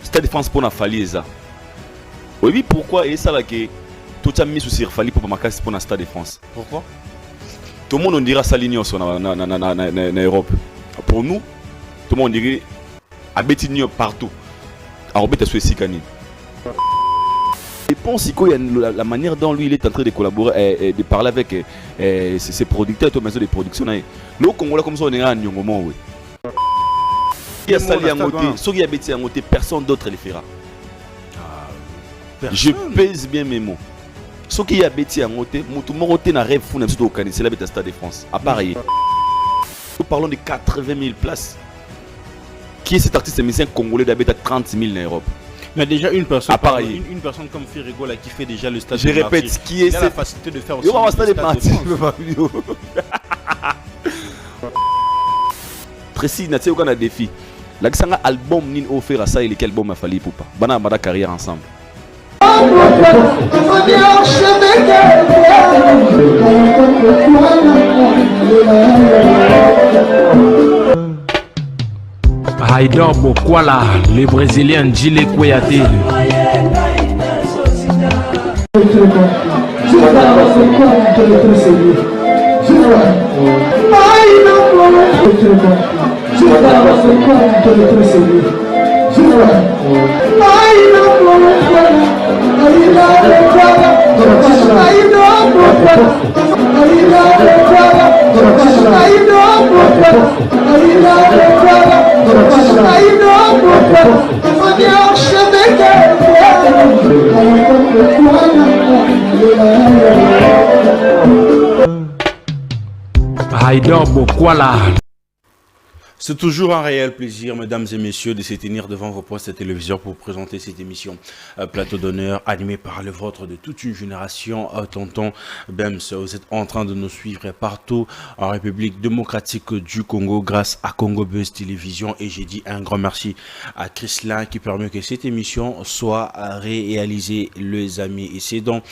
Stade de France pour la Fali ça. Oui, pourquoi et ça là que tout a mis sur Fali pour ma casse pour la Stade de France. Pourquoi? Tout le monde on dira ça ligne sur en Europe. Pour nous, tout le monde dirait à Betigny partout. À Robert Suessikani. Je pense que la manière dont lui il est en train de collaborer et de parler avec ses producteurs et maisons de production. Le Congo comme ça on est à Nyongomo. Il y a Sali Angoté, ceux qui habitent Angoté, personne d'autre le fera. Je pèse bien mes mots. Ceux qui habitent Angoté, tout le monde n'a rêve fou au Canada, c'est la Stade de France. À Paris. Nous parlons de 80 000 places. Qui est cet artiste musicien congolais d'habiter à 30 000 en Europe? Mais déjà une personne, une personne comme Firigo là qui fait déjà le stade. Je répète, qui est la facilité de faire aussi le stade de Martyr. Précis, n'a-t-il aucun défi? La Ksanga album nin offert à ça et lequel album a fallu pour pas. Bana bada carrière ensemble. Haïdor Bokwala, le Brésilien Gile Kouyaté. Haïdor Bokwala. C'est toujours un réel plaisir, mesdames et messieurs, de se tenir devant vos postes de télévision pour présenter cette émission Plateau d'honneur, animée par le vôtre de toute une génération. Tonton Bems, vous êtes en train de nous suivre partout en République démocratique du Congo grâce à Congo Buzz Télévision. Et j'ai dit un grand merci à Chrislin qui permet que cette émission soit réalisée, les amis. Et c'est donc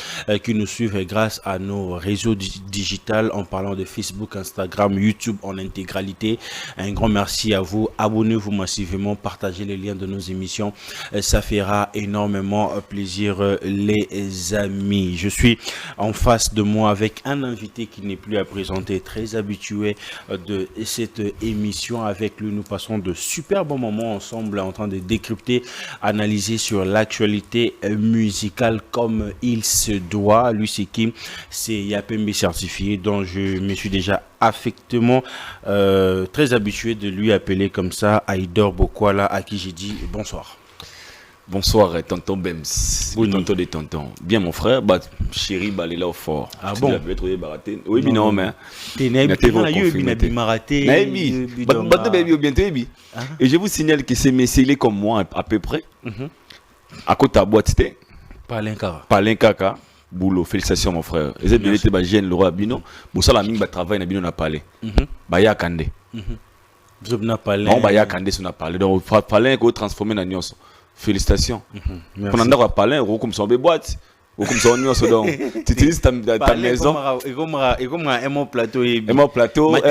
qui nous suivent grâce à nos réseaux digitaux en parlant de Facebook, Instagram, YouTube en intégralité. Un grand merci à vous. Abonnez-vous massivement, partagez les liens de nos émissions. Ça fera énormément plaisir, les amis. Je suis en face de moi avec un invité qui n'est plus à présenter, très habitué de cette émission. Avec lui, nous passons de super bons moments ensemble en train de décrypter, analyser sur l'actualité musicale comme il se doit. Lui, c'est qui? C'est Yapembe certifié, dont je me suis déjà affectement très habitué de lui appeler comme ça, Haïdor Bokwala, à qui j'ai dit bonsoir. Bonsoir, tonton Bems. Oui, tonton des tontons. Bien, mon frère, chéri, il est là au fort. Ah bon? Oui, mais non, mais. Et je vous signale que ces messieurs comme moi, à peu près, à côté de la boîte, c'était Palenkaka. Boulot, félicitations mon frère. Et c'est bien été jeune le roi Bino. Pour ça la mine va travailler na Bino na parler. Baya Kande. Vous na parler. On Baya Kande sur na parler. Donc parler ko transformer na nyonso. Félicitations. Pour nanda ko parler ro comme son boîte. Ou comme ça nyonso donc. Tu utilises ta maison. Et comme un plateau et un plateau et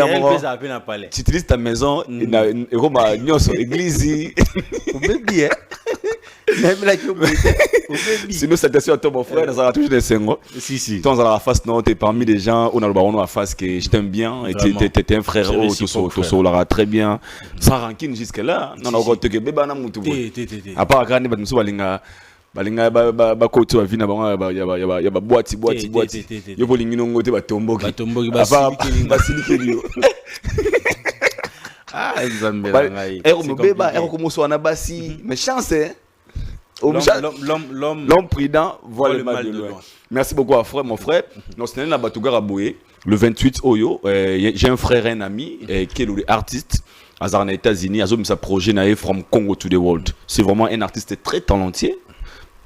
tu utilises ta maison et comme nyonso église. Bébé. Sinon, cette question à toi, mon frère, ça va toujours des sengo. Si. Toi, on a la face, non, t'es parmi les gens, on a le baron à la face que je t'aime bien, et t'es un frère, tout ça, on l'aura très bien. Sans rancune jusque-là. Non, on a te bébé, on a moutou. À part, quand on a balinga, ba koto va vina ba ya ba boîte. Yo bolingi no ngote ba tomboki. Ba silikeli. Ah, Nzambe ngai. Mais chance, hein. L'homme prudent voit le mal de loin. Merci beaucoup à frère, mon frère. Non, c'est un Batougar Aboué. Le 28 Oyo, j'ai un frère et un ami qui est l'artiste. Azar aux États-Unis, Azar sa projet naé from Congo to the world. C'est vraiment un artiste très talentueux.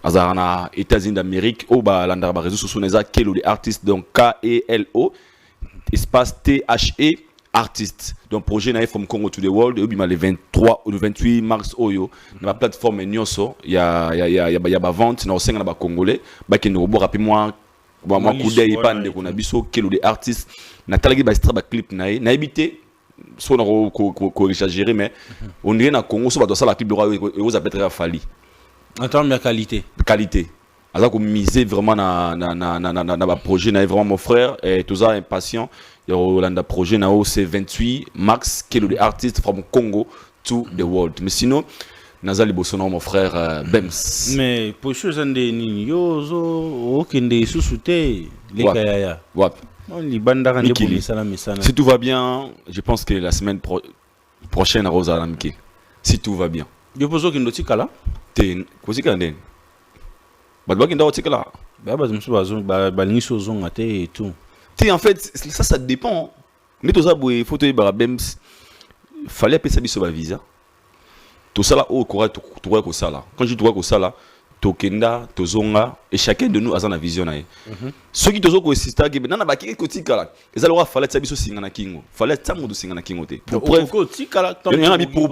Azar na États-Unis d'Amérique, au ba landar ba réseau social neza Kelo le artiste donc Kelo espace THE artiste. Donc projet naé from Congo to the world et le 23 ou le 28 mars Oyo. Dans la plateforme Nyonso, il y a ba vente na osenga na ba congolais, ba ki no bo rapidement moi coup d'œil pas de qu'on a biso Kelo le artiste na talagi ba extra ba clip naé na habité so na ko exagérer mais on dirait na Congo so ba doit ça la clip de roi et vous appelle très Fali. En termes de qualité. Qualité. Alors qu'on misait vraiment dans projet, vraiment mon frère, et tout ça impatient. Il y a un projet, c'est 28 max, qui est l'artiste from Congo to the world. Mais sinon, Nazali Bossono, mon frère Bems. Mais pour ceux qui ont des niyozo, qui ont des sous-soutés, les gars, si tout va bien, je pense que la semaine prochaine, à Rosa Lamke. Si tout va bien. Je pense qu'il y a un là. T'es quoi c'est qu'il y a en fait, ça dépend. Mais tout ça, il faut te Bems. Fallait appeler ça sur visa. Tout ça là, au courage, tout quoi que ça là. Quand je dis tout que ça là, Tokenda, Tozonga, et chacun de nous a une vision. Ceux qui tozo ko sista qui nana ba ki kotika là. Et ça leur fallait ça biso singana kingo. Fallait ça modu singana kingo te. Pour preuve, pour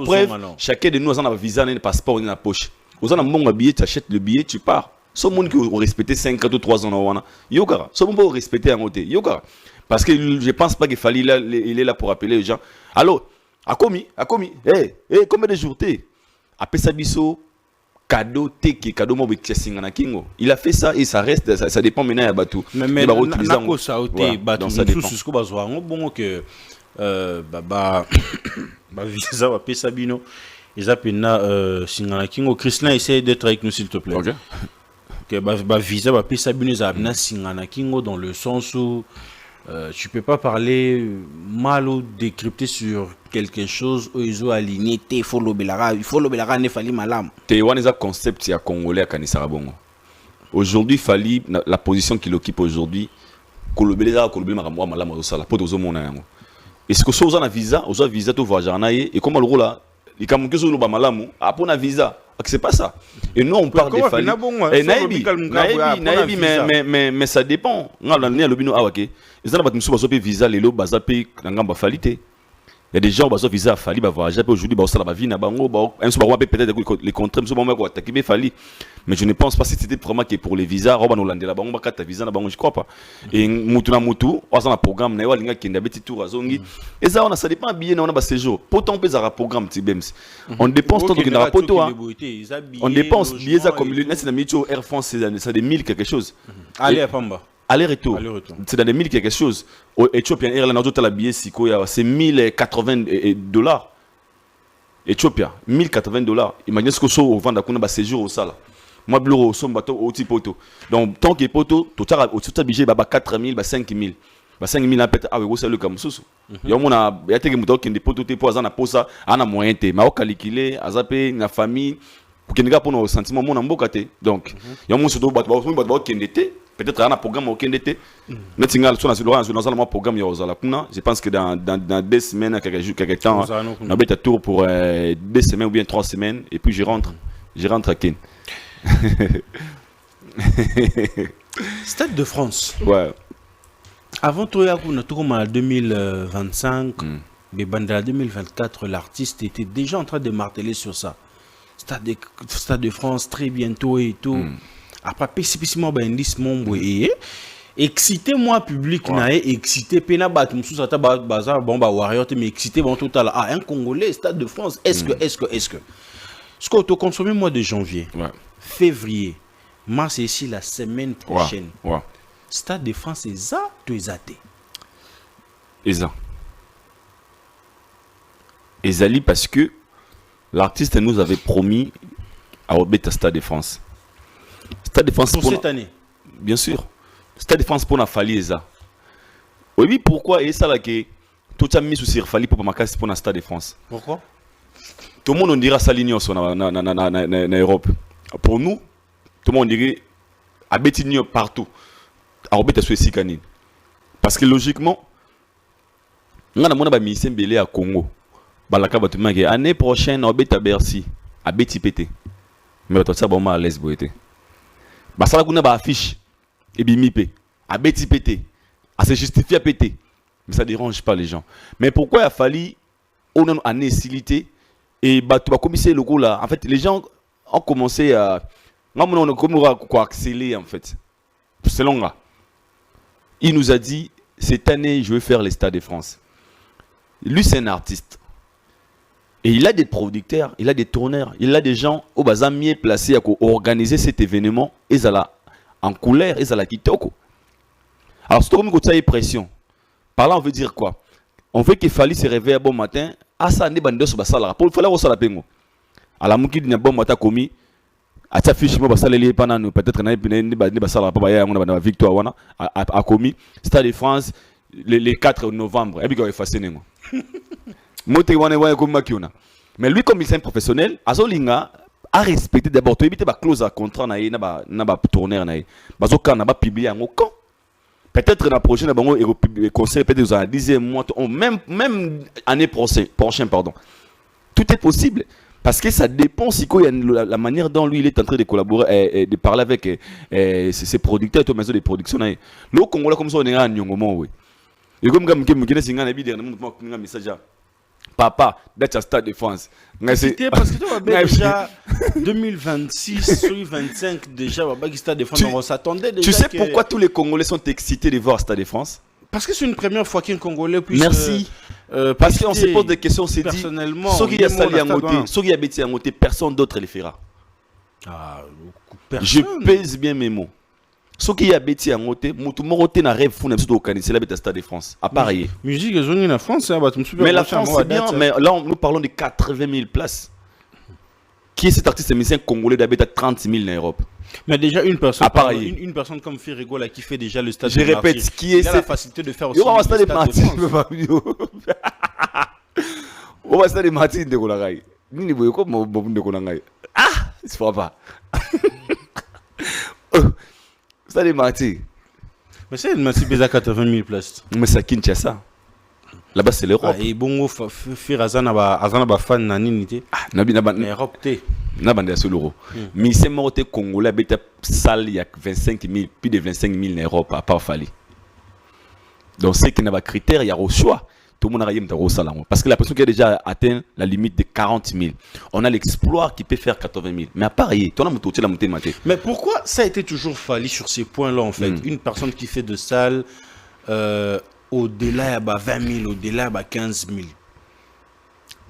preuve, chacun de nous a un visa, un passeport dans la poche. Aux gens ont un billet, tu achètes le billet, tu pars. Ce monde qui ont respecté 5 ou 3 ans, Yokara. Ce monde peut respecter un côté, Yokara. Parce que je pense pas qu'il fallait il est là pour appeler les gens. Alors, à commis, combien de jours t'es? Après ça, biso, cadeau, teke, cadeau, moi, il a fait ça et ça reste, ça dépend maintenant à Batou. Mais nako ça ôté, Batou, ça dépend. Sous ce que bazoa, bon que, visa, va payer Sabino. Ils appellent Singana Kingo. Christian, essaie d'être avec nous, s'il te plaît. Ok. Que visa va payer Sabino, ils appellent Singana Kingo dans le sens où tu peux pas parler mal ou décrypter sur quelque chose où ils ont aligné. Il faut le belara, ne fallait malam. Taïwan est un concept qui est congolais à Kanisarabongo. Aujourd'hui, il fallait la position qu'il occupe aujourd'hui. Kolobeleza, Kolobeleza, malam, la pour tous les gens. Est-ce que vous avez un visa, vous avez un visa, tu vas et comment le rôle là? Les Camerounais sont au Malamu, après un visa. C'est pas ça. Et nous, on parle des familles. Mais ça dépend. On a l'année à l'obino awake. Ils ont battu sur le visa, les lots, bazapé, n'angamba falité. Il y a des gens qui ont visa à Fali, aujourd'hui, ça va vie, peut-être les contrats, mais je ne pense pas que c'était vraiment que pour les visas, je crois pas. Et Moutou, on a un programme, et ça, ça dépend bien, on a un séjour. Pourtant, on peut avoir un programme, on dépense tant que on dépense, comme Air France, c'est des 1000 quelque chose. Allez à Pamba. Aller-retour. C'est dans les 1000 quelque chose. Au Ethiopian Airlines, c'est 1080 dollars. Ethiopia, 1080 dollars. Imaginez ce que ça au vendre à séjour au sala. Moi, bureau, son bateau, au type auto. Donc, tant que poteau, tout à budget, 4000, 5000. 5000 peut-être avec vous, c'est le Kamsusu. Il y a des moutons qui ont des poteaux, pour un posa, un moyen, mais au calculé, à zapper, la famille, pour qu'il n'y ait pas de sentiment, mon ambocate. Donc, il y a un surtout bateau qui était. Peut-être un programme aucun été. Mais si on a un programme, je pense que dans 2 semaines, quelques temps, on a un tour pour 2 semaines ou bien 3 semaines, et puis je rentre à Ken. Stade de France. Ouais. Avant tout, on a tout comme en 2025, mais en 2024, l'artiste était déjà en train de marteler sur ça. Stade de France, très bientôt et tout. Après, spécifiquement, excité moi public excité pena batumsu sata bazar bomba warrior mais excité bon total un Congolais Stade de France est-ce que ce qu'on consommé mois de janvier février mars et ici la semaine prochaine Stade de France est ça tu es athée Ezali parce que l'artiste nous avait promis à Obeta Stade de France. Stade de France pour cette année. Bien sûr. Stade de France pour la Fali ça. Oui, pourquoi et ça là que tout a mis sur Fali pour ma pour la Stade de France. Pourquoi? Tout le monde on dira ça l'union en Europe. Pour nous, tout le monde dirait à Betinio partout. À Obeta sur Sikani. Parce que logiquement on a mon ministère belé à Congo. Balaka batuma que année prochaine à Obeta Bercy, à Beti pété. Mais tout ça bon à l'aise boité. Bah ça là qu'on a ba affiche et bimipé à Beti pété à se justifier à pété mais ça dérange pas les gens mais pourquoi il a fallu on a une nécessité et bah tu vas commisser le logo là en fait les gens ont commencé à on a comme quoi accélérer en fait selon là il nous a dit cette année je vais faire les Stades de France lui c'est un artiste Et il a des producteurs, il a des tourneurs, il a des gens au bazar mieux placés à organiser cet événement. Ils sont en couleur, ils sont kitoko. Alors, c'est comme une pression. Par là, on veut dire quoi? On veut qu'il faille se réveiller bon matin. Ah, ça, on est bandé sur la salle. Pour le faire, on s'en la pengo. À la mouki, il y a bon matin commis. À ta fiche, moi, ça les pendant nous. Peut-être qu'on a une victoire. On a commis. Stade de France, les 4 novembre. Et puis, on est fasciné. Mais lui, comme il est un professionnel, Azolinga a respecté d'abord. Tu évites la clause à contrat, n'a pas tourner, n'a pas publié en aucun. Peut-être la prochaine, le conseil peut-être dans 10e mois, même année prochaine, pardon. Tout est possible. Parce que ça dépend si la manière dont lui il est en train de collaborer et de parler avec ses producteurs et maison de production. Le Congolais comme ça on est en Nyongomo, oui. Et comme un message. Papa, d'être Stade de France. Parce que tu vois déjà 2026, 2025 déjà, Stade de France, on s'attendait déjà. Tu sais pourquoi tous les Congolais sont excités de voir Stade de France? Parce que c'est une première fois qu'un Congolais puisse. Merci. Parce qu'on se pose des questions, on s'est dit. Personnellement, ceux qui a bêté à côté, personne d'autre le fera. Ah, je pèse bien mes mots. Ceux qui a bêté à côté, Moutoumoroté n'a rêve fou, n'a pas organiser la bête à Stade de France. À Paris. Musique, ils ont une en France, mais la France, c'est bien, mais là, nous parlons de 80 000 places. Qui est cet artiste musicien congolais d'habiter à 30 000 en Europe? Mais déjà une personne, une personne comme Firigo là qui fait déjà le stade. Je répète, qui est la facilité de faire aussi. On va stade de Martin. On va stade de Martin de Kolagai. Ni boye ko mo de Kolagai. Ah, c'est pas. Stade de Martin. Mais c'est une masse à 80 000 places. Mais ça Kinshasa. Là-bas c'est l'Europe. Et bongo Firazana ba fan na ninité. Ah, nabi Europe té. Na bande sur l'euro. Mais c'est morté congolais avec salle il y a 25 000 plus de 25 000 en Europe à part Fali. Donc c'est qu'il n'y a pas de critères, il y a au choix. Tout le monde a eu un salaire. Parce que la personne qui a déjà atteint la limite de 40 000, on a l'exploit qui peut faire 80 000. Mais à Paris, tu as la montée. Mais pourquoi ça a été toujours Fali sur ces points-là en fait? Une personne qui fait de salles au-delà de 20 000, au-delà de 15 000.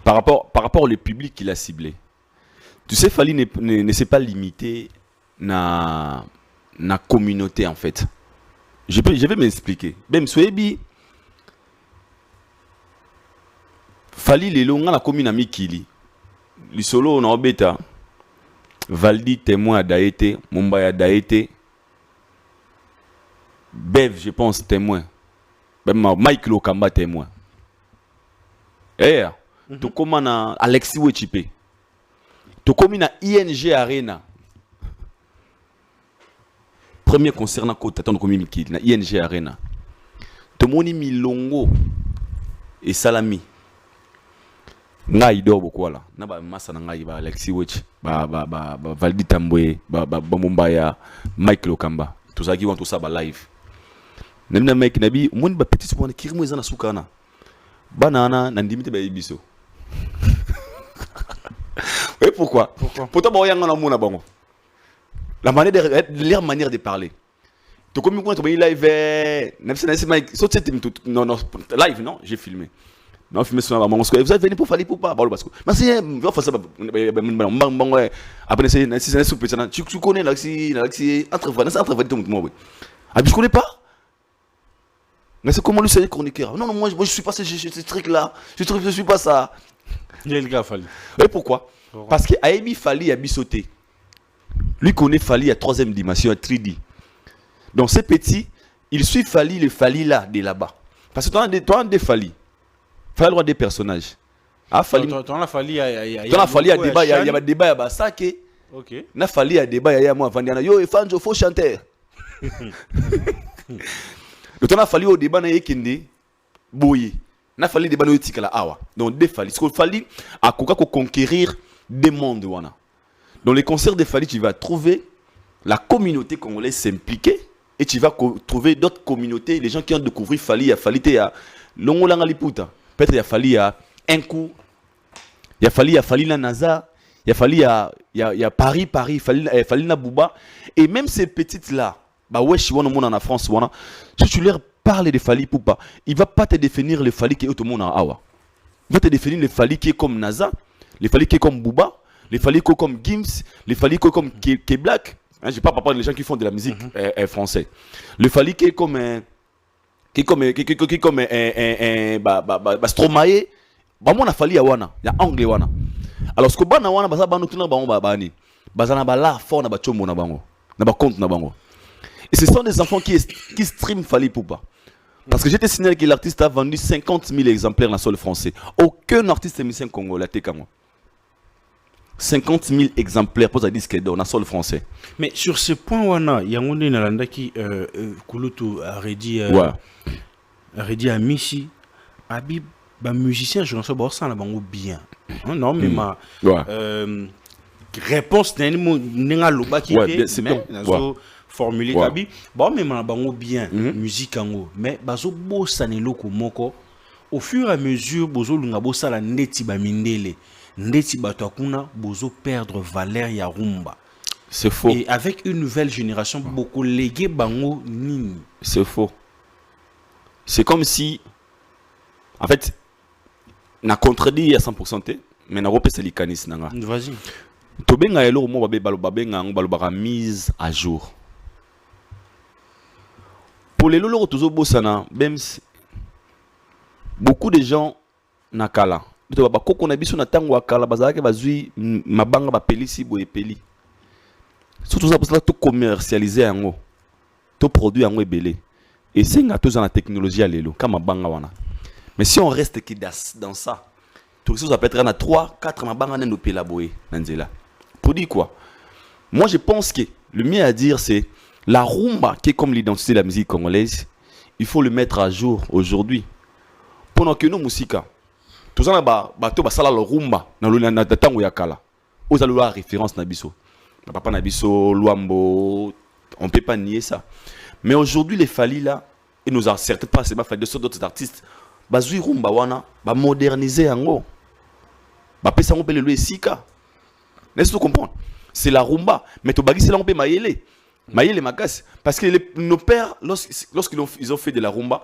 Par rapport au public qu'il a ciblé. Tu sais, Fali ne s'est pas limité à la communauté en fait. Je vais m'expliquer. Même Souébi, Fali les longs la commune Mikili. Les solo on a bêta. Valdi témoin à Daïté, Mumbai à Daïté. Bev, je pense, témoin. Mike Lokamba témoin. Tu comme na Alexis Wechipe. Tu comme na ING Arena. Premier concert na Côte Tatan comme Mikili na ING Arena. Tu moni Milongo et Salami. Ngai do beaucoup là. Na ba massa na ngai ba Alexis Wech, ba Valdi Tambwe, ba Mumbaya, Mike Lokamba. Tout ça qui vont tout ça ba live. Nemna mec nabi mon ba petit point qui remou ezana sukana. Banana na ndimite ba ibiso. Oui, pourquoi? Pourtant ba yanga na mona bango. La manière de parler. Tu comme quand tu live, Mike, non live non, j'ai filmé. Non, filmé sur la vous avez venu pour faire pour pas parce que mais c'est on fait ça après c'est super tu connais l'axi entre tout le monde. Ah je connais pas. Mais c'est comment lui c'est chroniqueur. Non moi je suis pas ce truc là. Je suis pas ça. Il y a le gars Fali. Et pourquoi? Parce que Aebi Fali a bisoté. Lui connaît Fali à 3e dimension, à 3D. Donc ces petits, il suit Fali le Fali là de là-bas. Parce que toi des Fali. Fali droit des personnages. Ah Fali. Toi la Fali il y a débat, il y a débat à Sake. OK. Na Fali a débat il y a moi Vandiana yo Fanjo faut chanter. Le temps a Fali au débat na Yekinde Boyi. Na Fali débat no etikala awa. Donc des Fali, ce qu'il Fali a conquérir des mondes wana. Dans les concerts de Fali, tu vas trouver la communauté congolaise s'impliquer et tu vas trouver d'autres communautés, les gens qui ont découvert Fali, il y a Fali, il y a Longolanga Liputa. Peut-être il y a Fali, il y a Enkou, il y a Fali la Naza, il y a Paris, Fali na Bouba. Et même ces petites-là, bah ouais, je suis en France, si tu leur parles de Fali Poupa, il ne va pas te définir le Fali qui est au monde en Awa. Il va te définir le Fali qui est comme Naza. les Fally comme Booba, les Fally comme Gims, les Fally comme K-Black. Hein, je parle pas des gens qui font de la musique française. Le Fally comme Stromae, bah moi on a Fally wana, il y a anglais wana. Alors ce que bana wana baza banu tuna bango bani, bazana ba la fort na ba chombo na bango, na ba compte na bango. Et ce sont des enfants qui streament Fally Ipupa. Parce que j'étais signalé que l'artiste a vendu 50 000 exemplaires dans le sol français. Aucun artiste émissien congolais n'a 50 000 exemplaires pour un disque d'or dans le sol français. Mais sur ce point, Wana, il y a un Nalanda qui Kulutu a redit à Michi, Habib, musicien, je ne sais pas si ça bien. Non, mais ma réponse n'est pas l'oba qui c'est bien. Formulé Habib, bon, mais ma bien musique en mais bazo bossa ne loko moko. Au fur et à mesure, bozo lunga bossa la neti ba mindele. Ndeti Batakuna, bozo perdre valeur ya rumba. C'est faux. Et avec une nouvelle génération, beaucoup légué bango nini. C'est faux. C'est comme si, en fait, na contredit à 100%, mais na repé c'est l'ikanis nanga. Vas-y. Tobenga elo mo babenga balobaka mise à jour. Pour les lolo tozo bosana, même beaucoup de gens nakala. Ba koko na biso na tango akala bazalaki bazui mabanga ba pelisi boye peli. Surtout ça parce que to commercialiser yango. To produit yango ebele. Et c'est nga tous dans la technologie à lelo comme mabanga wana. Mais si on reste qui dans ça, tout ça peut être na 3 4 mabanga nendo pela boye nanzela. Pour dire quoi? Moi je pense que le mieux à dire c'est la rumba qui est comme l'identité de la musique congolaise, il faut le mettre à jour aujourd'hui. Pendant que nos musiques tout ça bato basala le rumba na tango ya kala aux allois référence na biso na papa na biso Luambo, on peut pas nier ça. Mais aujourd'hui les Fally là et nous a certainement pas c'est pas fait de d'autres artistes bazui rumba wana ba moderniser yango ba pesa ngo pele le sika. Laisse-nous comprendre, c'est la rumba mais to bagi c'est là on peut Maïle Makas, parce que nos pères, lorsqu'ils ont fait de la rumba,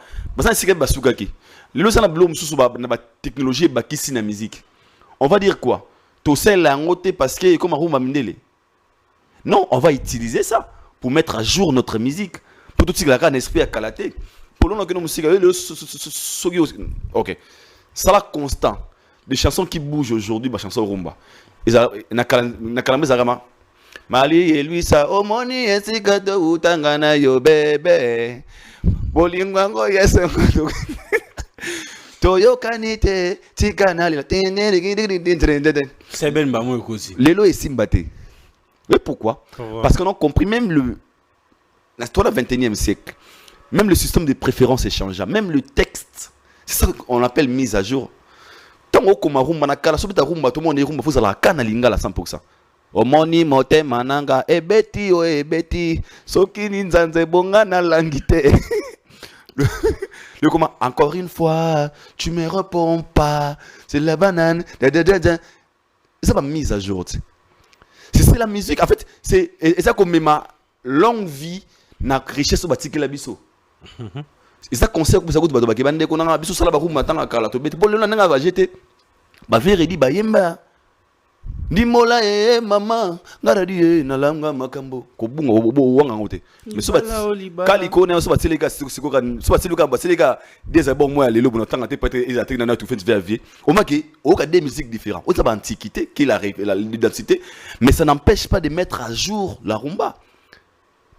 technologie la musique. On va dire quoi? Parce que comme rumba mindele. Non, on va utiliser ça pour mettre à jour notre musique. Pour tout ce qui est un esprit à calater. Pour l'on que nos musiques, ok. Ça là constant. Des chansons qui bougent aujourd'hui, des chansons rumba. Mali et lui ça omoni esikato utangana yo bébé bolingwango yeso toyo kanite tikanali c'est ben bamo ekosi lelo et simbate. Mais pourquoi? Parce qu'on a compris même le 21e siècle, même le système de préférence est changeant, même le texte, c'est ça qu'on appelle mise à jour. Tant qu'on m'a rumba na kala sobita rumba tout le monde est rumba faut la kana lingala 100%. Omoni mote mananga ebeti o ebeti soki ninzanze bonga na langite. Le comment encore une fois tu me réponds pas c'est la banane ça va mise à jour. C'est la musique en fait c'est ça comme ma longue vie na richesse batiki la biso. Et ça conseille que ça goûte ba kebande ko na biso sala ba rumba tanga kala to beti bolona nga va jeter ba veredi ba yemba. Dimola mama ngaradi na langa makambo ko bunga bo wanga ngote mais so kali ko ne so bateleka siko kan so bateleka baseleka des albums moi lelo bona tanga te peut-être ils attaquent na tout fait vie au maki au cas des musiques différentes au ça antiquité qui l'identité mais ça n'empêche pas de mettre à jour la rumba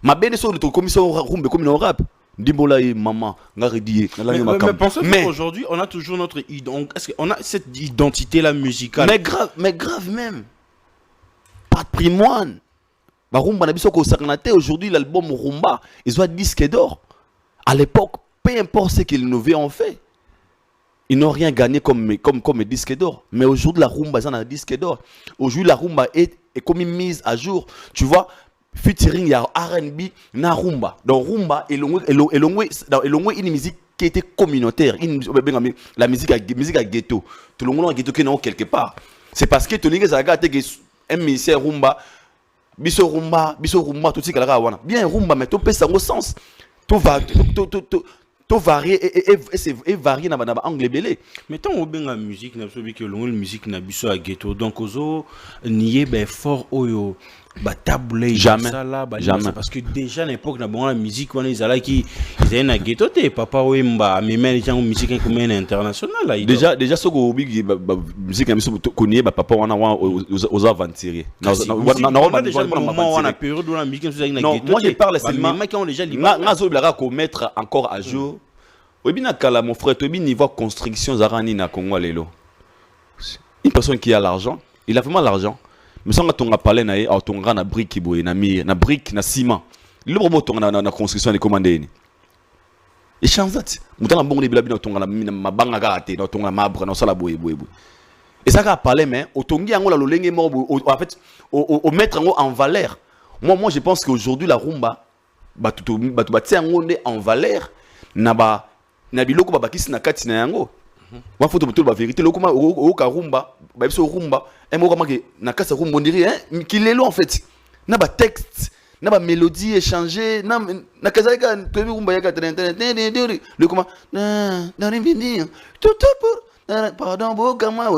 ma bene so de commission rumba comme no rap Dimola maman ngaridi na langa makambo mais aujourd'hui on a toujours notre est-ce qu'on a cette identité là musicale mais grave même patrimoine ba rumba na biso ko sakanate aujourd'hui l'album rumba ils ont disque d'or à l'époque peu importe ce qu'ils innovaient en fait ils n'ont rien gagné comme disque d'or mais aujourd'hui la rumba ça un disque d'or aujourd'hui la rumba est comme mise à jour tu vois featuring ya R&B na rumba donc rumba elongwe une musique qui était communautaire la musique à ghetto tout le monde ghetto qui non quelque part c'est parce que Tony Zaga te un ministère rumba biso rumba tout ce qu'il a wana bien rumba mais to pesa au sens to va to varier et varier na angle belé. Mais tant on la musique na sobi que la musique na biso à ghetto donc ozo nier ben fort oyo ba tabler jamais ça là jamais parce que déjà à l'époque na bon la musique on ils allaient qui ils étaient na ghetto te papa wemba mais même les gens musique comme international déjà ce que big musique na biso connait ba papa wana aux aventuriers na moment on a période où la musique na ghetto. Moi je parle seulement mais qui ont déjà nga zo blaka ko mettre encore à jour. Oui, bien kala mon frère, tu niveau construction zarani na Congo lelo. Une personne qui a l'argent, il a vraiment l'argent. Mais sans que tu as parlé na au ton na brique boy na mire, na brique na ciment. Le robot ton na construction de commander ni. Et chanzat. Mutana bongo de bilabina ton na mabanga gate, na ton na marbre na sala boy. Et ça ka parler mais au tongi ango la lolenge mo en fait au mettre en valeur. Moi je pense qu'aujourd'hui la rumba batu batia ngonde en valeur na biloko babakisi na kati na yango. Moi faut te ba vérité lokoma o ka rumba ba biso rumba et mo kama ke na kasa rumba on dirait hein kilelo en fait na ba texte na ba mélodie échanger na kazaka to rumba ya ka le comment na rimbi tout pour pardon bokama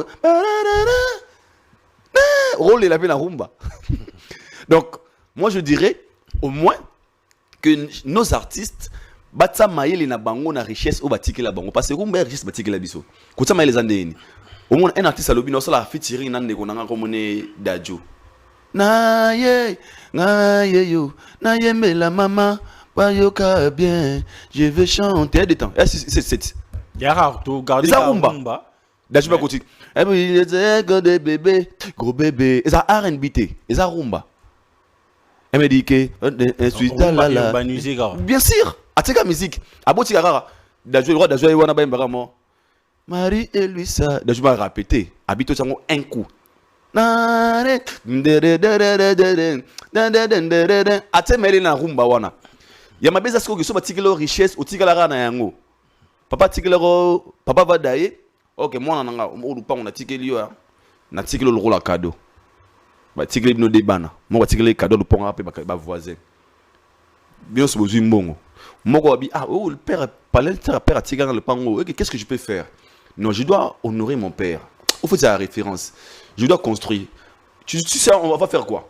rôle la peine la rumba. Donc moi je dirais au moins que nos artistes batsa maïli na bango na richesse au batiki la bango parce que rumba richesse batiki la biso kotsa maïli zandeni au moins un artiste alobi no sala featuring na ndeko nanga komone Dadjo na ye yo na ye mela mama bayoka bien je veux chanter de temps c'est ya rare to garder la rumba Dadjo ba koti et puis il était gros bébé et ça R&B et ça rumba elle me dit que bien sûr ateka musique aboti kaka Dadjo le roi Dadjo wana ba mbara mo Marie et lui ça Dadjo va répéter habito sango un coup atemeli na rumba wana ya mabeza siko kiso batikelo richesse otikala kana yango papa tikelo papa va daye OK moi nanga o lupa on atikeli yo na tikelo le rôle cadeau ba tikeli bino de bana mo batikeli cadeau le pont après ba voisin bien so bozu mbongo moko abi le père parlait père atikana le pango qu'est-ce que je peux faire? Non, je dois honorer mon père. Au fait c'est la référence. Je dois construire. Tu sais on va faire quoi?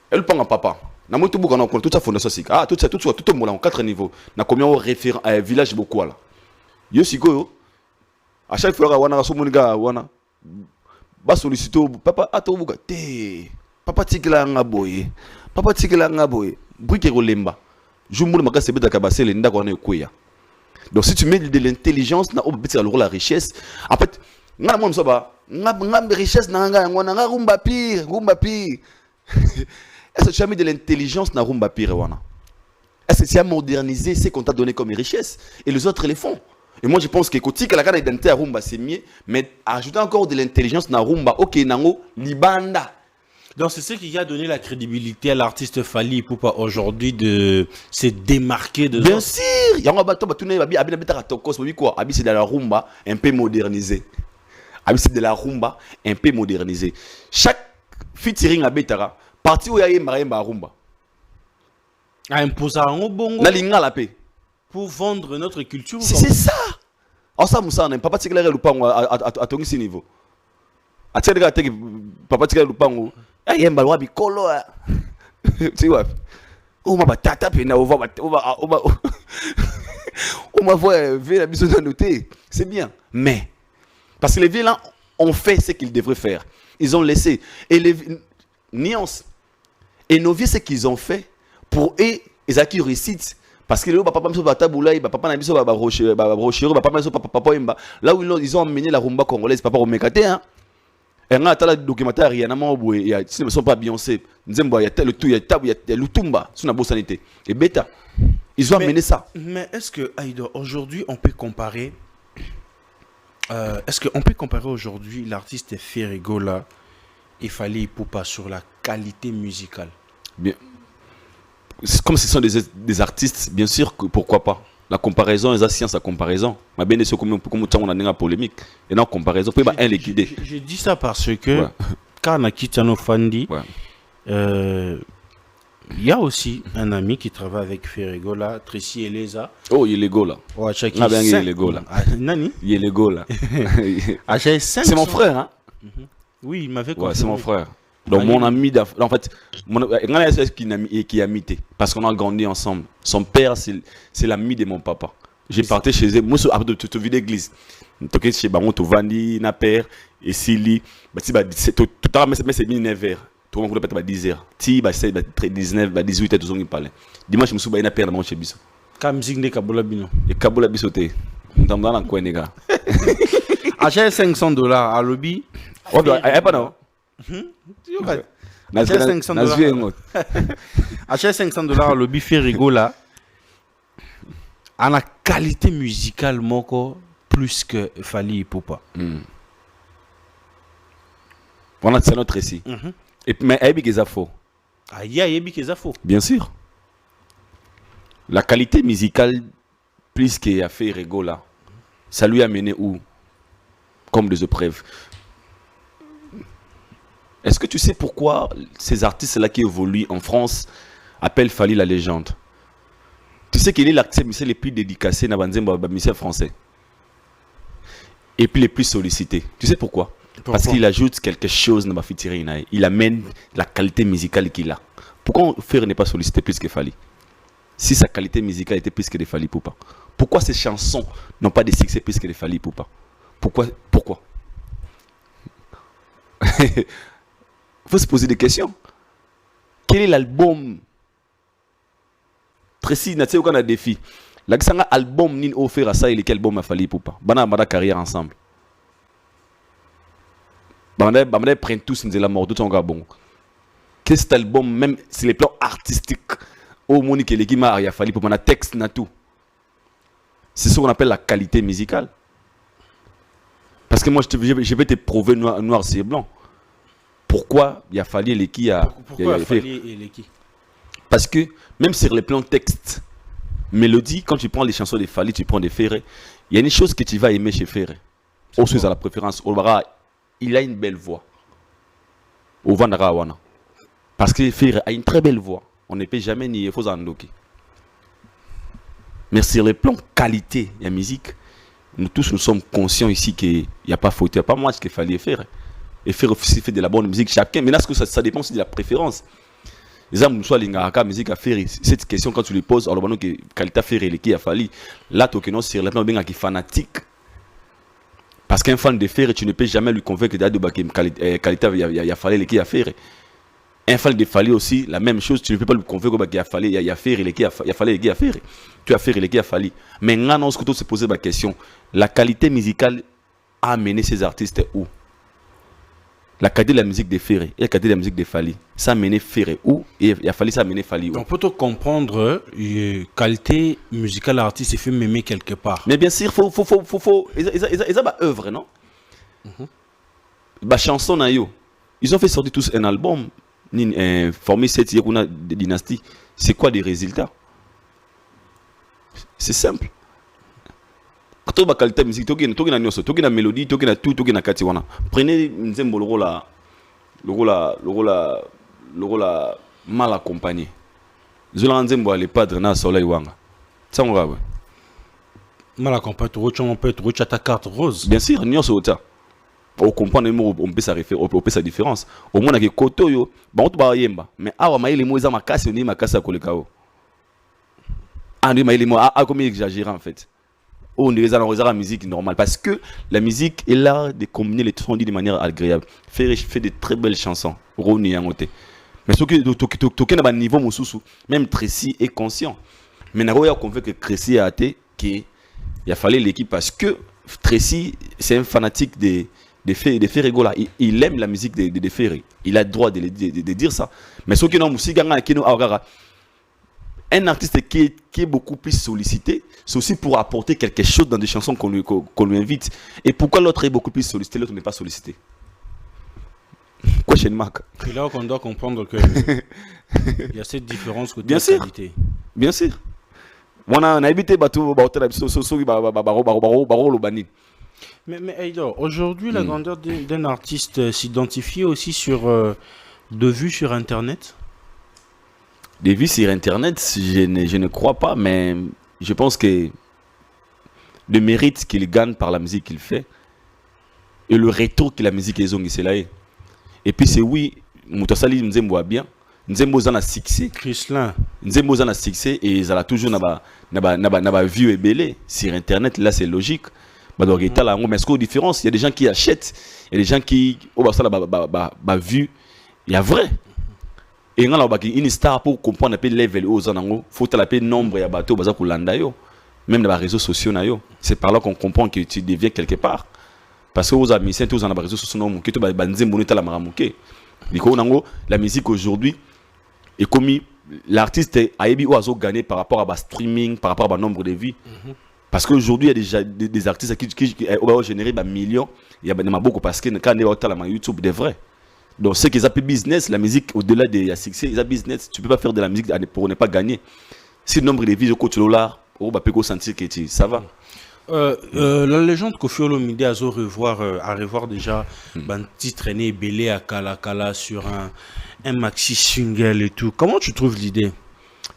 Elle prend un papa. Na moto buka na toute sa fondation sik. Tout monde en 4 niveaux. Na combien au référent village beaucoup là. Yo siko à chaque fois wana so moniga wana ba sollicito papa atobuka te. Papa tikela nga boye. Papa tikela nga boye. Brique rolemba. Jumbu maka sebe dakabasele ndako na ekoya. Donc si tu mets de l'intelligence na obétir la richesse en fait nga moi msoba nga richesse na nga ngona rumba pire est-ce que tu as mis de l'intelligence na rumba pire wana? Est-ce que tu as modernisé ce qu'on t'a donné comme richesse et les autres les font? Et moi je pense que kotika la kana identité à rumba c'est mieux mais ajouter encore de l'intelligence na rumba OK nango libanda. Donc c'est ce qui a donné la crédibilité à l'artiste Fally Ipupa aujourd'hui de se démarquer de bien sûr yango bato batune babi abina betaka tokos babi quoi abi c'est de la rumba un peu modernisé. Abi c'est de la rumba un peu modernisé. Chaque featuring à betara parti où y a yemba rumba a imposer en bongo na linga la paix pour vendre notre culture. C'est ça. En ça musa na papa tikela le pango à ton niveau. A tshedeka teki papa tikela le pango yemba wa bikolo tu vois ma batata pena on va voir la biso de noter c'est bien mais parce que les vieux là ont fait ce qu'ils devraient faire ils ont laissé et les nuances et nos vieux ce qu'ils ont fait pour eux ils acquis réussite parce que le papa biso batabula papa na biso ba rocher papa biso papa yemba là où ils ont emmené la rumba congolaise papa omekate hein. Et on a un documentaire, il y a un ce ne sont pas Beyoncé, il y a le tout, il y a Lutumba, c'est une bonne sanité. Et Beta, ils ont amené ça. Mais est-ce que, Aïdo, aujourd'hui, on peut comparer est-ce qu'on peut comparer aujourd'hui l'artiste Ferrigo là et Fally Ipupa sur la qualité musicale? Bien. Comme ce sont des artistes, bien sûr, pourquoi pas. La comparaison, les sciences à comparaison. Ma bien sûr, comme on a une polémique. Et non, comparaison, peut un liquider. Je dis ça parce que quand on a quitté nos Fandi, Il y a aussi un ami qui travaille avec Ferrego là, Tracy Eleza. Oh, il est go là. Oh, Achaki, Ah ben, il est go là. Nani? Il est go là. Achaki, C'est mon frère, hein? Oui, il m'avait Ouais, c'est mon confirmé. frère. Donc, mon ami, en fait, qui a imité. Parce qu'on a grandi ensemble. Son père, c'est l'ami de mon papa. J'ai parti chez eux. Moi, je te vis l'église. Je suis chez Baron, tu vandi, na père, et Sili. Tout à l'heure, mais c'est 9h. Tout le monde peut être 10h. Si, c'est 19, 18h, tout le monde parle. Dimanche, je me suis dit, na père, chez Bisso. Comme musique de Kabola Bino. Et Kabola Bisso, t'es. On t'en dans coin, les gars. Achète $500 à lobby. Oh, pas non. Achète $500. Achète $500 à lobby Ferrego là. À la qualité musicale, moko plus que Fali Ipupa. Voilà, c'est notre récit. Et mais Ebi Gezafo. Aïe, Ebi Gezafo. Bien sûr. La qualité musicale, plus qu'il a fait Rego là, ça lui a mené où? Comme des épreuves. Est-ce que tu sais pourquoi ces artistes-là qui évoluent en France appellent Fali la légende? Tu sais qu'il est l'artiste les plus dédicacé dans le musicien français. Et puis les plus sollicités. Tu sais pourquoi? Parce qu'il ajoute quelque chose dans ma fitiri. Il amène la qualité musicale qu'il a. Pourquoi Ferré n'est pas sollicité plus que Fali? Si sa qualité musicale était plus que de Fali Ipupa. Pourquoi ces chansons n'ont pas de succès plus que de Fali Ipupa? Pourquoi? Il faut se poser des questions. Quel est l'album? Tracy, n'a-t-il aucun défi? L'album album ni offert à ça et lequel album a Fali Ipupa. Bana mada carrière ensemble. Bana prennent tous la mort de ton gars bon. Qu'est-ce cet album même sur les plans artistiques au monde qui est l'équipe il a Fali Ipupa na texte na tout. C'est ce qu'on appelle la qualité musicale. Parce que moi je vais te prouver noir c'est blanc. Pourquoi il a fallu les qui a Pourquoi il a fallu les qui? Parce que même sur les plans texte, mélodie, quand tu prends les chansons de Fali, tu prends des Ferré, il y a une chose que tu vas aimer chez Ferré. Au à la préférence, il a une belle voix. Au Vandarawana. Parce que Ferré a une très belle voix. On ne peut jamais nier, il faut en docker. Mais sur les plans qualité de la musique, nous tous nous sommes conscients ici qu'il n'y a pas faute, il n'y a pas moi ce qu'il fallait faire. Et faire aussi fait de la bonne musique chacun. Mais là, ça dépend aussi de la préférence. Les hommes, soit l'ingaka musique à faire, cette question quand tu lui poses, alors que qualité faire et qui a fallu, là, tu es sur le plan bien qui fanatique. Parce qu'un fan de faire, tu ne peux jamais lui convaincre de qualité il a fallu qui a faire. Un fan de Fali aussi, la même chose, tu ne peux pas lui convaincre qu'il a fallu il a faire et qui a fallu qui a faire. Tu as fait et qui a fallu. Mais maintenant, on se pose la question, la qualité musicale a amené ces artistes où? La qualité de la musique de Ferré et la qualité de la musique de Fali, ça a mené Ferré où? Et il a fallu ça mener Fali où? Donc, pour comprendre, qualité musicale artiste, il faut m'aimer quelque part. Mais bien sûr, faut. Ils ont une œuvre, non? Chanson, ils ont fait sortir tous un album, formé cette dynastie. C'est quoi les résultats? C'est simple. Quand on qualité musique, tu as une mélodie, tu as tout, tu as katiwana. Prenez le rôle mal accompagné. Zola Nzembo les padres na soleil wanga. Ça on va. Mal accompagné, on peut être ta carte rose. Bien sûr, nous sommes ça. On comprend les mots, on peut sa différence. Au moins, on a des koto, mais awa maïli moïsa makasi, on dit makasi à kolekao. Ah, on dit comment exagérer en fait. On est dans la musique normale parce que la musique est là de combiner les sons de manière agréable. Fait de très belles chansons. Mais ce que tu as un niveau même Tracy est conscient. Mais nous avons convaincu que Tracy a été qu'il a fallu l'équipe parce que Tracy c'est un fanatique de Ferré là. Il aime la musique de Ferré. Il a le droit de dire ça. Mais ce que nous avons un artiste qui est beaucoup plus sollicité, c'est aussi pour apporter quelque chose dans des chansons qu'on lui invite. Et pourquoi l'autre est beaucoup plus sollicité, l'autre n'est pas sollicité? Question mark. C'est là qu'on doit comprendre qu'il y a cette différence côté qualité. Bien sûr. On a habité Mais aujourd'hui, la grandeur d'un artiste s'identifie aussi sur de vues sur Internet. Des vues sur Internet, je ne crois pas, mais je pense que le mérite qu'il gagne par la musique qu'il fait et le retour que la musique est c'est là. Et puis c'est oui, Moutasali Nzembo a bien, Nzembo a succès. Chrislin. Nzembo a succès et ils ont toujours n'a vu et belé sur Internet. Là c'est logique. Mais est-ce qu'il y a une différence? Il y a des gens qui achètent, il y a des gens qui ont vu, il y a vrai. Et quand on a une star pour comprendre un peu level aux il faut taper nombre et bateau pour l'andayo. Même dans les réseaux sociaux, c'est par là qu'on comprend que tu deviens quelque part. Parce que vous avez mis ça dans les réseaux sociaux, la musique aujourd'hui est comme l'artiste a gagné par rapport à la streaming, par rapport à nombre de vues. Parce qu'aujourd'hui, il y a déjà des artistes qui ont généré des millions. Il y a beaucoup parce que quand on est sur YouTube, c'est vrai. Donc, ce qu'ils appellent business, la musique, au-delà de succès, ils appellent business. Tu ne peux pas faire de la musique pour ne pas gagner. Si le nombre de vues au coach $, on va sentir que ça va. La légende Koffi Olomide a revoir déjà un titre né belé à Kala sur un maxi single et tout. Comment tu trouves l'idée?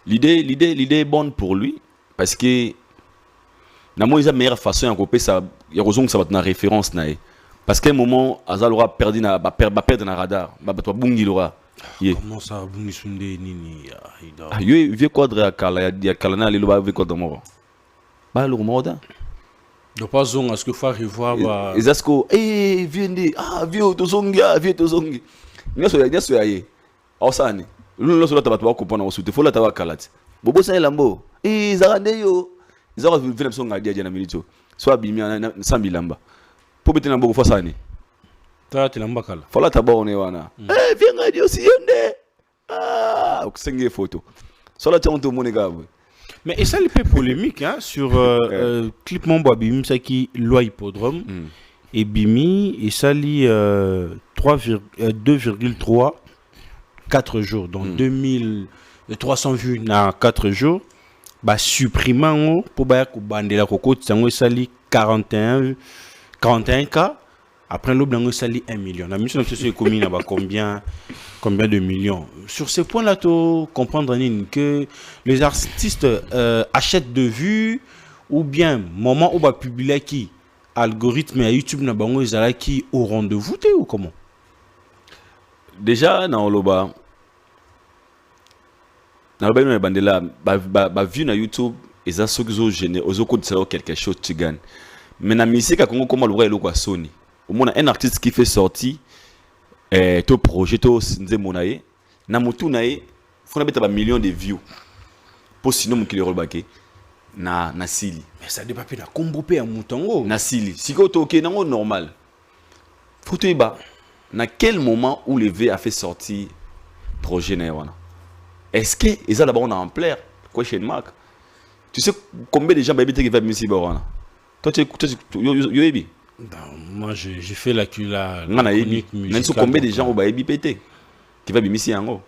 L'idée est bonne pour lui parce que na moi, la meilleure façon de couper ça, il y a raison que ça va être une référence. Parce qu'à un moment, Azal aura perdu na radar. Comment ça, Bungi Sunde Nini? Il y a quoi de Kala, il y a Kalana, il y a quoi de mort. Bah, le moda. Donc, pas zong, est-ce qu'il faut revoir? Et est-ce que, vieux, to zongi. Il y a ce aïe. Osani. L'on se l'a tabac comprendre ensuite. Il faut la tabac Kalat. Bobo Saint Lambo. Zarandeyo. Ils ont vu son idée à la militaire. Soit bimia 100 000 lamba. Pour mettre un beau façane. T'as été lamba kala. Faut la tabac wana. Viens à Dieu si yende. Oksenge photo. Soit la tiens on te monega. Mais et ça le fait polémique hein sur clip Mambo Bimi ça qui loi hippodrome et Bimi et ça lit 2,3 4 jours donc 2300 vues dans 4 jours. Bah supprimant pour ba ko bandela koko tsango sali 41 cas après l'aube dans sali 1 million la mission de commune ba combien de millions sur ce point là tu comprendre que les artistes achètent de vues ou bien moment où va publier qui algorithme à YouTube na bango ezala qui au rendez-vous ou comment déjà dans loba na ba bandela ba vue na YouTube et ça ceux qui ont géné aux codes ça quelque chose tu gagnes mais na musique à Congo comment le vrai quoi Sony au moins un artiste qui fait sortir to projet to nzemonaye na mutu nae faut na millions de views pour sinon mon kilo baké na sili mais ça dépasse na combo pe à mutango na sili siko to OK nango normal faut te ba na quel moment où le V a fait sortir projet na wana est-ce que ils ont d'abord en plaire question mark tu sais combien de gens baby qui va musique wana toi tu yo moi j'ai fait la chronique musicale combien de gens au baby pété qui va bimisi yango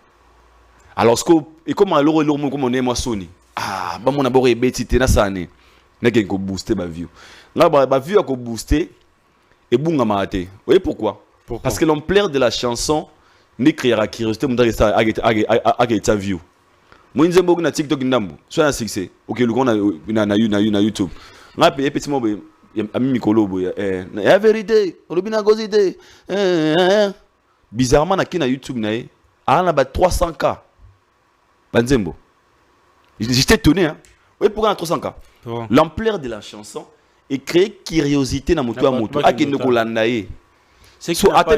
alors que et comment alors comme on est moi Sony ba mon abord ebeti te na sane na ke ko booster ba view là ba view ko booster et bunga mate vous voyez pourquoi parce que l'ampleur de la chanson ni créera curiosité mon ça a ta view moi nzembo na TikTok ndambu soit un succès OK le na YouTube na petit mo ami mikolo boya la vérité olobina gozité bizarrement na kina YouTube na a ba 300K banzembo j'étais étonné hein oui pourquoi 300K l'ampleur de la chanson et créer curiosité na moto a moto akende ko landaye c'est que à 1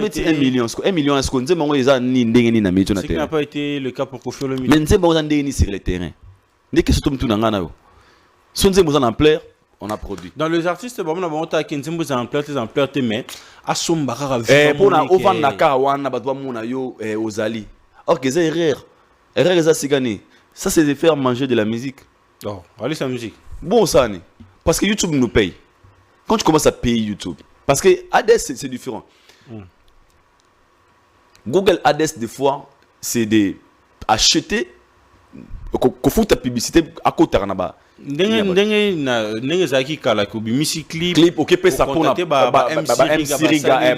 million est-ce qu'on nzembo eza ni ndenge ni na meto na terrain c'est n'a pas été le cas pour Koffi Olomide mais nzembo eza ndenge ni sur le terrain ndeke soto mtu na ngana yo son nzembo eza na ampleur on a produit. Dans les artistes, bon, on a monté à 15 ampleur, mais à son barrage. Pour na ovan na kawana batwa mona yo ozali. Or que c'est erreur ça c'est gagné. Ça c'est de faire manger de la musique. Oh, allez sa musique. Bon ça n'est parce que YouTube nous paye. Quand tu commences à payer YouTube parce que Ads c'est différent. Google Ads des fois c'est de acheter ko fout ta publicité à côté na ndenge zaki kala ko bimisi clip OK pe ça pour MC Riga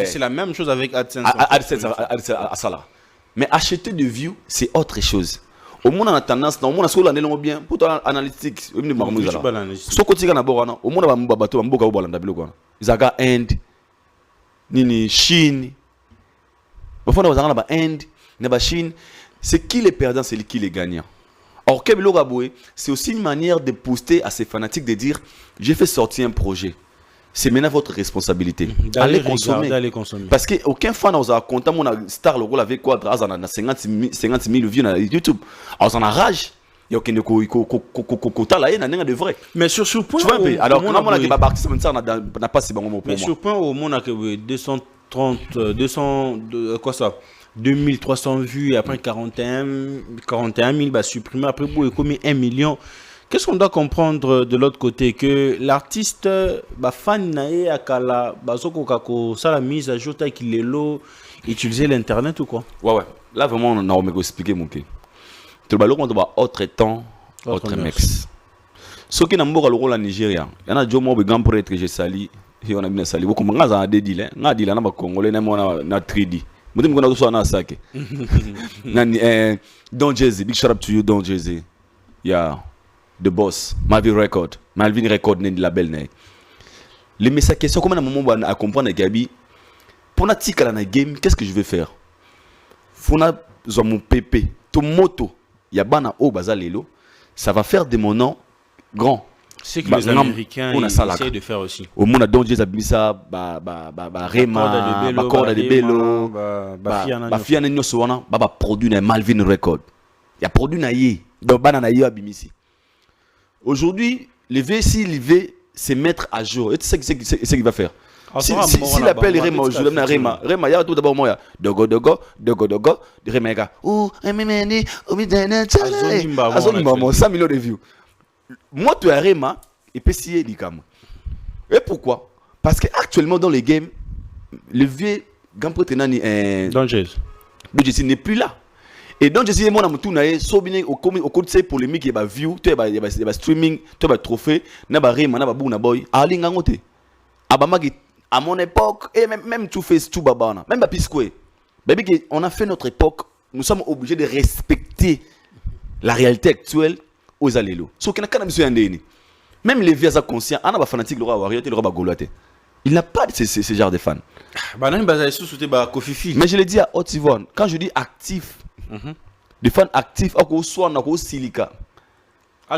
c'est la même chose avec AdSense à ça là mais acheter de views c'est autre chose Au monde on a tendance au monde sur l'année long bien pour toi analytique au monde marmouza so kotika na borana au monde ba bato mboka obalanda biloko wana izaka Inde nini Chine bafona bazanga na ba Inde na ba Chine c'est qui les perdants c'est qui les gagnants. Or Kebilo Gaboué c'est aussi une manière de poster à ses fanatiques de dire j'ai fait sortir un projet. C'est maintenant votre responsabilité. Allez consommer. Parce qu'aucun fan n'a compté mon star logo avec quoi à 50 000 vues sur YouTube. Alors ça en a rage. Il y a aucun quota là, il y a de vrai. Mais sur ce point, alors comment on a que Babartis n'a pas si bon mot pour moi. Mais sur ce point, au monde a que 200 quoi ça 2300 vues et après 41 000 bah supprimé après vous et comme 1 million. Qu'est-ce qu'on doit comprendre de l'autre côté que l'artiste fan nae akala bazoko kako ça la mise à jour qu'il est là utiliser l'internet ou quoi. Ouais là vraiment on a expliqué mon qui tout le monde doit autre temps autre mix ce qui n'a pas le rôle en Nigeria il y en a jo mo be grand prêtre je sali et on a bien sali beaucoup ngaza de deal nga deal na ba congolais na mo na 3D mudim ngona so na sake nani Don Jay-Z big shout out to you Don Jay-Z yeah. The Boss, Malvin Record n'est de label né. Les messages question comment à un moment à comprendre Gabi pour na tika na game qu'est-ce que je vais faire? Fona zo mon PP, to moto, ya bana o bazalelo, ça va faire de mon nom grand. C'est que les Américains essayent de faire aussi. Au monde a donc Jay Abisa Rema, Corda de Bello, Bafia na nyoso wana baba produit na Malvin Record. Ya produit na yé, do bana na yé abimisi. Aujourd'hui, le V, s'il veut se mettre à jour, et tu sais ce qu'il va faire. S'il appelle Rema aujourd'hui, Rema, il y a tout d'abord moi, Dogo, Rema, oh, Mimeni, Omidene, 100 millions de views. Moi, tu es Rema, et PCA dit comme. Et pourquoi? Parce qu'actuellement dans les games, le vieux Gampre Tenani n'est plus là. Et donc, je dis, moi, je suis au côté de ces polémiques, il y a des views, il y a des streaming, il y a des trophées, il y a des rima, il y a des bouna boy. À mon époque, et même tout fait tout babana, même Piscoé. On a fait notre époque, nous sommes obligés de respecter la réalité actuelle aux allélos. Même les vieux conscients, on a des fanatiques, le roi warrior, le roi gaulois. Il n'a pas de ce genre de fans. Mais je l'ai dit à Otivon, quand je dis actif, des fans actifs à cause soit na silica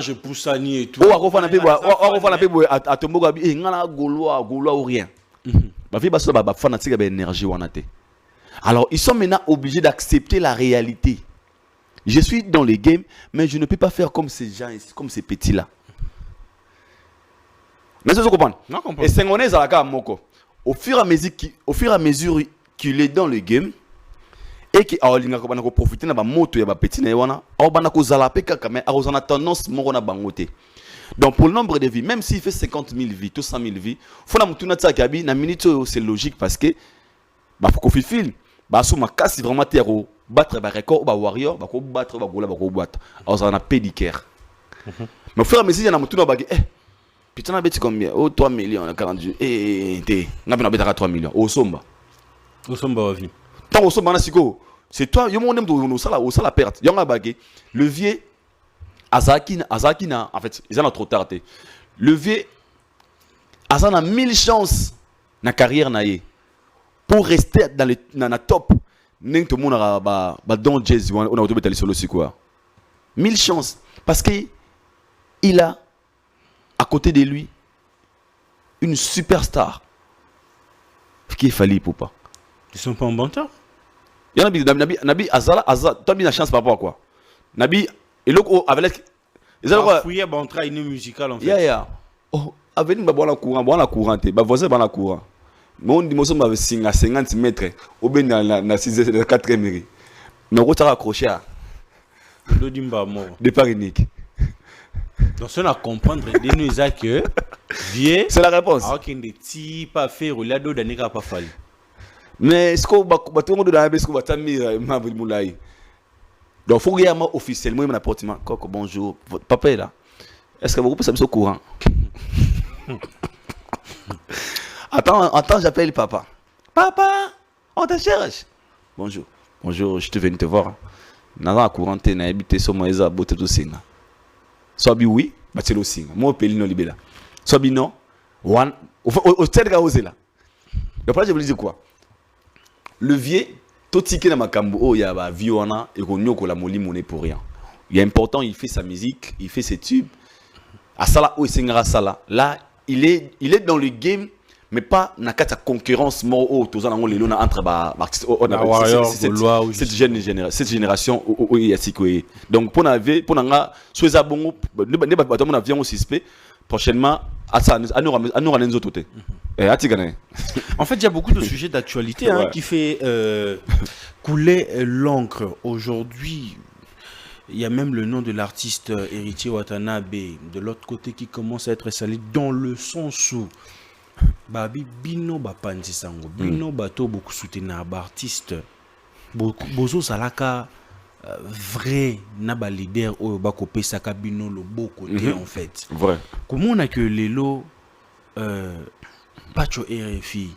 je pousse ça ni et tout à tombo gabi ngana goloa ou rien ba fi ba so ba fanatique ba énergie wana te. Alors ils sont maintenant obligés d'accepter la réalité. Je suis dans les games mais je ne peux pas faire comme ces gens comme ces petits là. Mais vous comprenez? Et c'est on est à la moko au fur et à mesure qu'il est dans le game et qui a profité de la moto et de la petite néwana, on a zalape mais on a tendance à bangoter. Donc pour le nombre de vies, même s'il fait 50 000 vies, 200 000 vies, il faut que na minute c'est logique parce que bah faut qu'on filme, bah sous ma casse vraiment terreau, battre ba record ba warrior, ba ko battre ba gola ba ko battre. Alors on a pédicaire. Mais au fur et à mesure il y a mutuna ba putain na beti combien? Oh 3 millions 40. Na beta 3 millions. Au somba wa vie. Tant au somba na siko. C'est toi, yo mon au sala perte. Yonga bagé. Le vieux Azakina en fait, ils ont trop tardé. Le vieux Azana 1000 chances na carrière naie pour rester dans la top. Ning tout le monde ba Don Jay-Z on a autobé solo c'est quoi? 1000 chances parce que il a à côté de lui une superstar qui est fallu pour pas. Ils sont pas en bon temps. Il y a Nabi Azala, tu as mis la chance par rapport à quoi? Nabi, et l'autre, avec les. Ils ont fouillé un travail musical en fait. Yeah. Oh, avec nous, bon la courant, bah voisin, bon la courant. Mais on dit, moi, on avait 50 mètres, au bien dans la 6e, 4e mairie. Mais on va accroché à. Le dimba mort. Départ unique. Donc, ça, on a comprendre de nous que. C'est la réponse. Alors qu'il ne tire pas faire, il y a d'autres années qui n'ont pas fallu. Mais est-ce qu'on va tout le monde dans la baisse qu'on va t'amener Mabri Moulaï? Donc, il faut regarder officiellement mon appartement. Coco, bonjour. Votre papa est là. Est-ce que vous pouvez au courant? Attends, j'appelle papa. Papa, on te cherche. Bonjour, je te viens te voir. Naza courant te na habité so moeza bote to singa. So bi oui, ba telo singa. Mo peli no libela. So bi non, one au tedga osela. Le problème je vous dis quoi? Le vieux totiki na makambo o ya ba viona et ko nyoko la moli moné pour rien. Il est important, il fait sa musique, il fait ses tubes. À Sala o singara Sala. Là, il est dans le game mais pas na kata concurrence mo o tozana ngo lelo na entre ba artiste cette génération o yasikwe. Donc pour nga soueza bongo ne ba to mon avion aussi suspect prochainement anora nenzo toté. En fait, il y a beaucoup de sujets d'actualité qui fait couler l'encre. Aujourd'hui, il y a même le nom de l'artiste Héritier Watanabe de l'autre côté qui commence à être salé dans le sens où Babi Bino Bapanzi Sango, Bino Bato beaucoup soutenir artiste, Bozo Salaka vrai naba leader au Bakopé Saka Bino le beau côté en fait. Vrai. Comment on a que Lelo Pacho RFI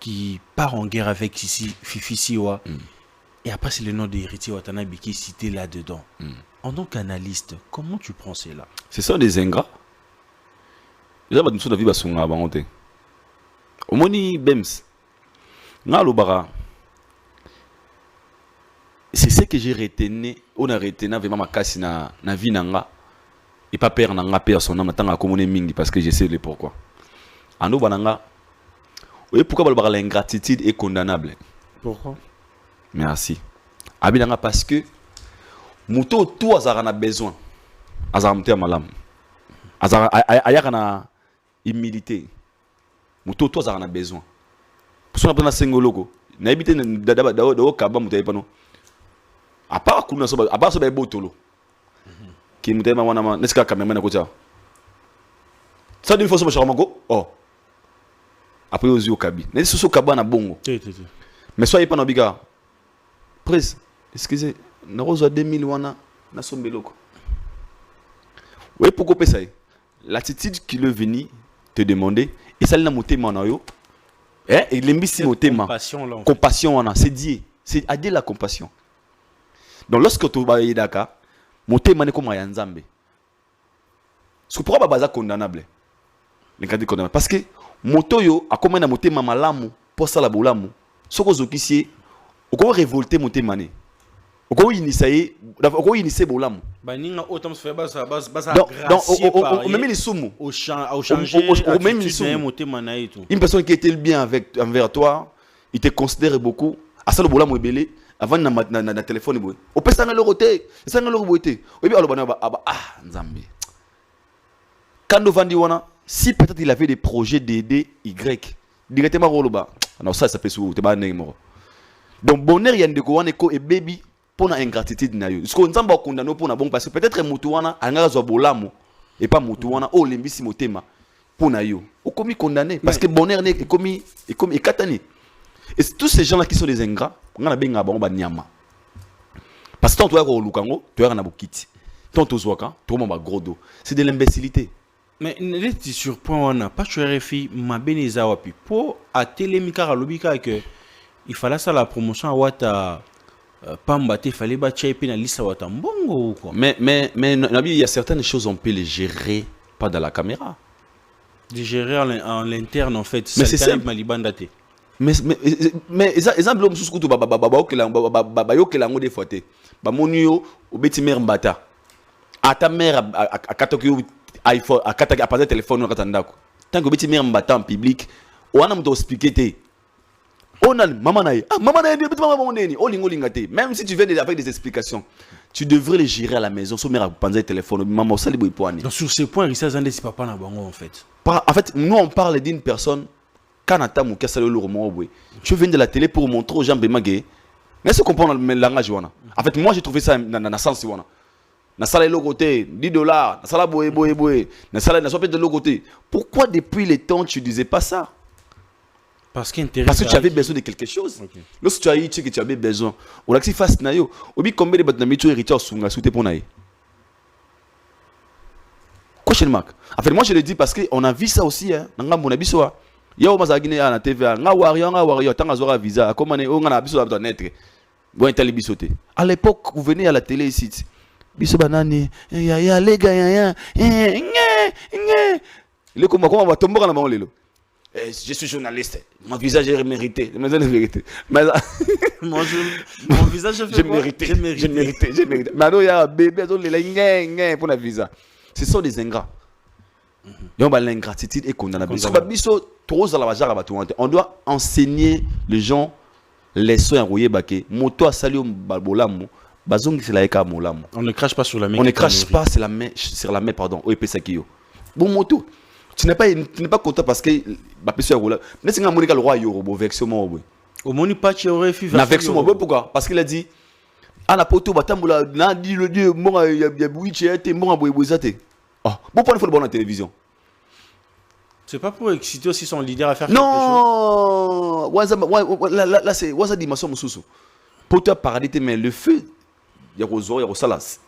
qui part en guerre avec Fifi Siwa et après c'est le nom d'Héritier Watanabe qui est cité là-dedans. En tant qu'analyste, comment tu prends cela? C'est ça des ingrats. Déjà, je suis dit songa bangote. Omoni Bems. Ngalo bara. C'est ce que j'ai retenu. On a retenu vraiment ma casse na vie nanga. Et pas perdre nanga perdre son âme tant à commoner mingi parce que je sais le pourquoi. Ando bananga. Oui, pourquoi bara l'ingratitude est condamnable? Pourquoi? Merci. Abinanga parce que Muto tout azara na besoin. Azara mte malam. Azara ayaka na humilité. Muto tout azara na besoin. Pour ça on a sengoloko. Na habité da kaba muta pano. A part kuna so a part so ba botolo. Ki muta ma wana neska kamera na kocha. Ça d'une fois so ba charamako. Oh. Après aux yeux kabi. Na so kaba na bongo. Mais soyez pas na biga. Prise. Excusez. Na rozo 2000 wana na sombeloko. Oui, pourquoi pas ça? L'attitude qu'il est venu te demander et ça l'a monté manayo. Eh, il aime bien motema. Compassion wana, c'est dit, c'est aider la compassion. Donc lorsque tu vas y daka, motema ne comme ya nzambe. Ce que pourquoi baza condamnable? Les cas condamnable parce que motoyo a comme na motema malamu pour ça la bolamu. Soko zokisi, o ko révolter motema ne. Oko initié bolamu. Baninga autant se faire basa donc même les soumou au changer même les soumou. Une personne qui était bien envers toi, il te considère beaucoup. À ça le bolamu ebele avant na téléphone boy. Au pesa na loroté, ça na loroté. Obi alobana nzambe. Quand vandi wana, si peut-être il avait des projets d'aider Y, directement roloba. Non ça fait sous te ba nemo. Donc bonheur yande ko wana ko e baby pour la ingratitude na yo. Ce qu'on nzamba condamné pour na bon parce que peut-être mutuana anga zo bolamu et pas mutuana o lembisi motema pour na yo. O commis condamné parce que bonheur est commis katani. Et tous ces gens là qui sont des ingrats, on a benga ba nyama. Parce que tant toi ko lukango, toi na bokiti. Tant to zoaka, toi ba gros dos. C'est de l'imbécilité. Mais neti sur point wana pas tu RFI ma beneza wapi pour à télémika lobika que il fallait ça la promotion à wata Pamba te fallait battre et puis na liste wata mbongo ou quoi. Mais il y a certaines choses on peut les gérer pas dans la caméra. De gérer en l'interne en fait. Mais c'est ça malibandate. Mais exemple l'homme sous couteau ba yo kelango des fois te. Ba monio obeti mère mbata. A ta mère a katoki iPhone a kataki a passer téléphone na katandako. Tant que obeti mère mbata en public, on a m'to expliquer te. On a maman naïe. Ah maman naïe, maman naïe. Oh lingolingate. Même si tu viens avec des explications, tu devrais les gérer à la maison. Sans mère à penser le téléphone. Maman ça les boypoani. Donc sur ce point, Rissa Zandé c'est papa na bango en fait. En fait, nous on parle d'une personne. Kanata mou kasa le roman tu viens de la télé pour montrer aux gens bemagé. Mais ce comprendre le langage wana. En fait, moi j'ai trouvé ça na sens wana. Na sala le côté $10, na sala boé. Na sala na sope de l'autre côté. Pourquoi depuis les temps tu disais pas ça? Parce que tu avais besoin de quelque chose. Okay. Lorsque tu as eu ce que tu avais besoin, on a que face na yo. Obi combien de batna mitu héritier sunga souté pour naï. Question mark. En fait, moi je le dis parce que on a vu ça aussi hein. Nanga mon abiso. Ya o mazagine na TV nga wario tanga zora visa comment on a abiso na net. Bon, il t'a bisoté. À l'époque, vous venez à la télé ici. Biso banani, ya les gars, ya. Il est comment on va tomber dans la main. Je suis journaliste. Mon visage est mérité. Mon visage est j'ai mérité. J'ai mérité. Maintenant, il y a un bébé pour la visa. Ce sont des ingrats. Il y a l'ingratitude et condamnable. On doit enseigner les gens les soins enrouillés. Moto a sali balbolamu. On ne crache pas sur la main. On ne crache pas sur la main, pardon. Bon moto. Tu n'es pas content parce que ma personne roule. Mais c'est un le roi Yorobo vexement. Au moni pas tu aurais fait vexement. Pourquoi? Parce qu'il a dit à la poto batamboula na dit le dieu mon ya buichi était mon aboyezate. Ah, bon point il faut le voir dans la télévision. C'est pas pour exciter aussi son leader à faire non, là c'est waza dimension mususu. Poto paradité mais le feu ya rozo ya rosalas.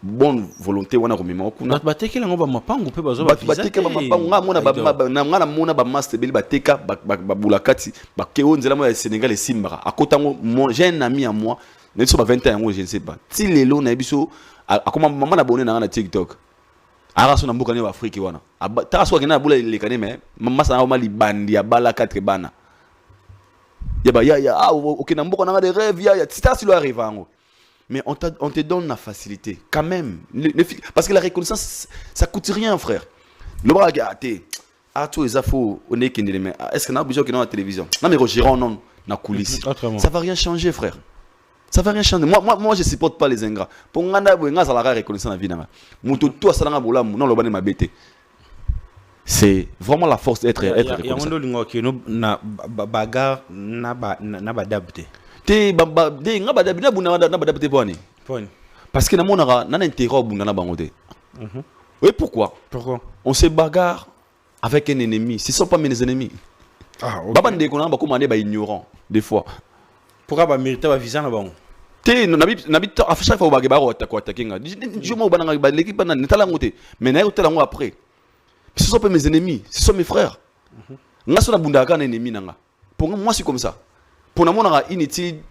Bonne volonté wana komema okuna bateke la ngoba mapango pe bazo bateke mapango nga mona ba master beli bateka babulakati bakeo nzela mo ya Sénégal et Simbara akotango j'ai un ami à moi ne so ba 20 ans je ne sais pas ti lelo na biso akoma maman abonné na TikTok araso na mboka ne Afrique wana ta so kena bula lekane mais mama sa ma libandi ya bala 4 bana ya okena mboka na des rêves ya tita si lo arrive ango. Mais on te donne la facilité, quand même. Parce que la reconnaissance, ça coûte rien, frère. Le bras gâté. Tous les infos, on est qui mais est-ce qu'on a besoin de la télévision? Non, mais Roger, non, dans la coulisse. Ça va rien changer, frère. Ça va rien changer. Moi, je supporte pas les ingrats. Pour moi, ça la reconnaissance la vie. Tout ça, non, le ban m'a bêté. C'est vraiment la force d'être reconnaissant. Il y a un bagarre, n'a pas adapté. Parce que oui, pourquoi on se bagarre avec un ennemi. Ce ne sont pas mes ennemis. Ignorant des fois. Pourquoi pas mériter un visa? À chaque fois mais après. Ce ne sont pas mes ennemis, ce sont mes frères. Pour moi, c'est comme ça. Pour nous, on a inutile.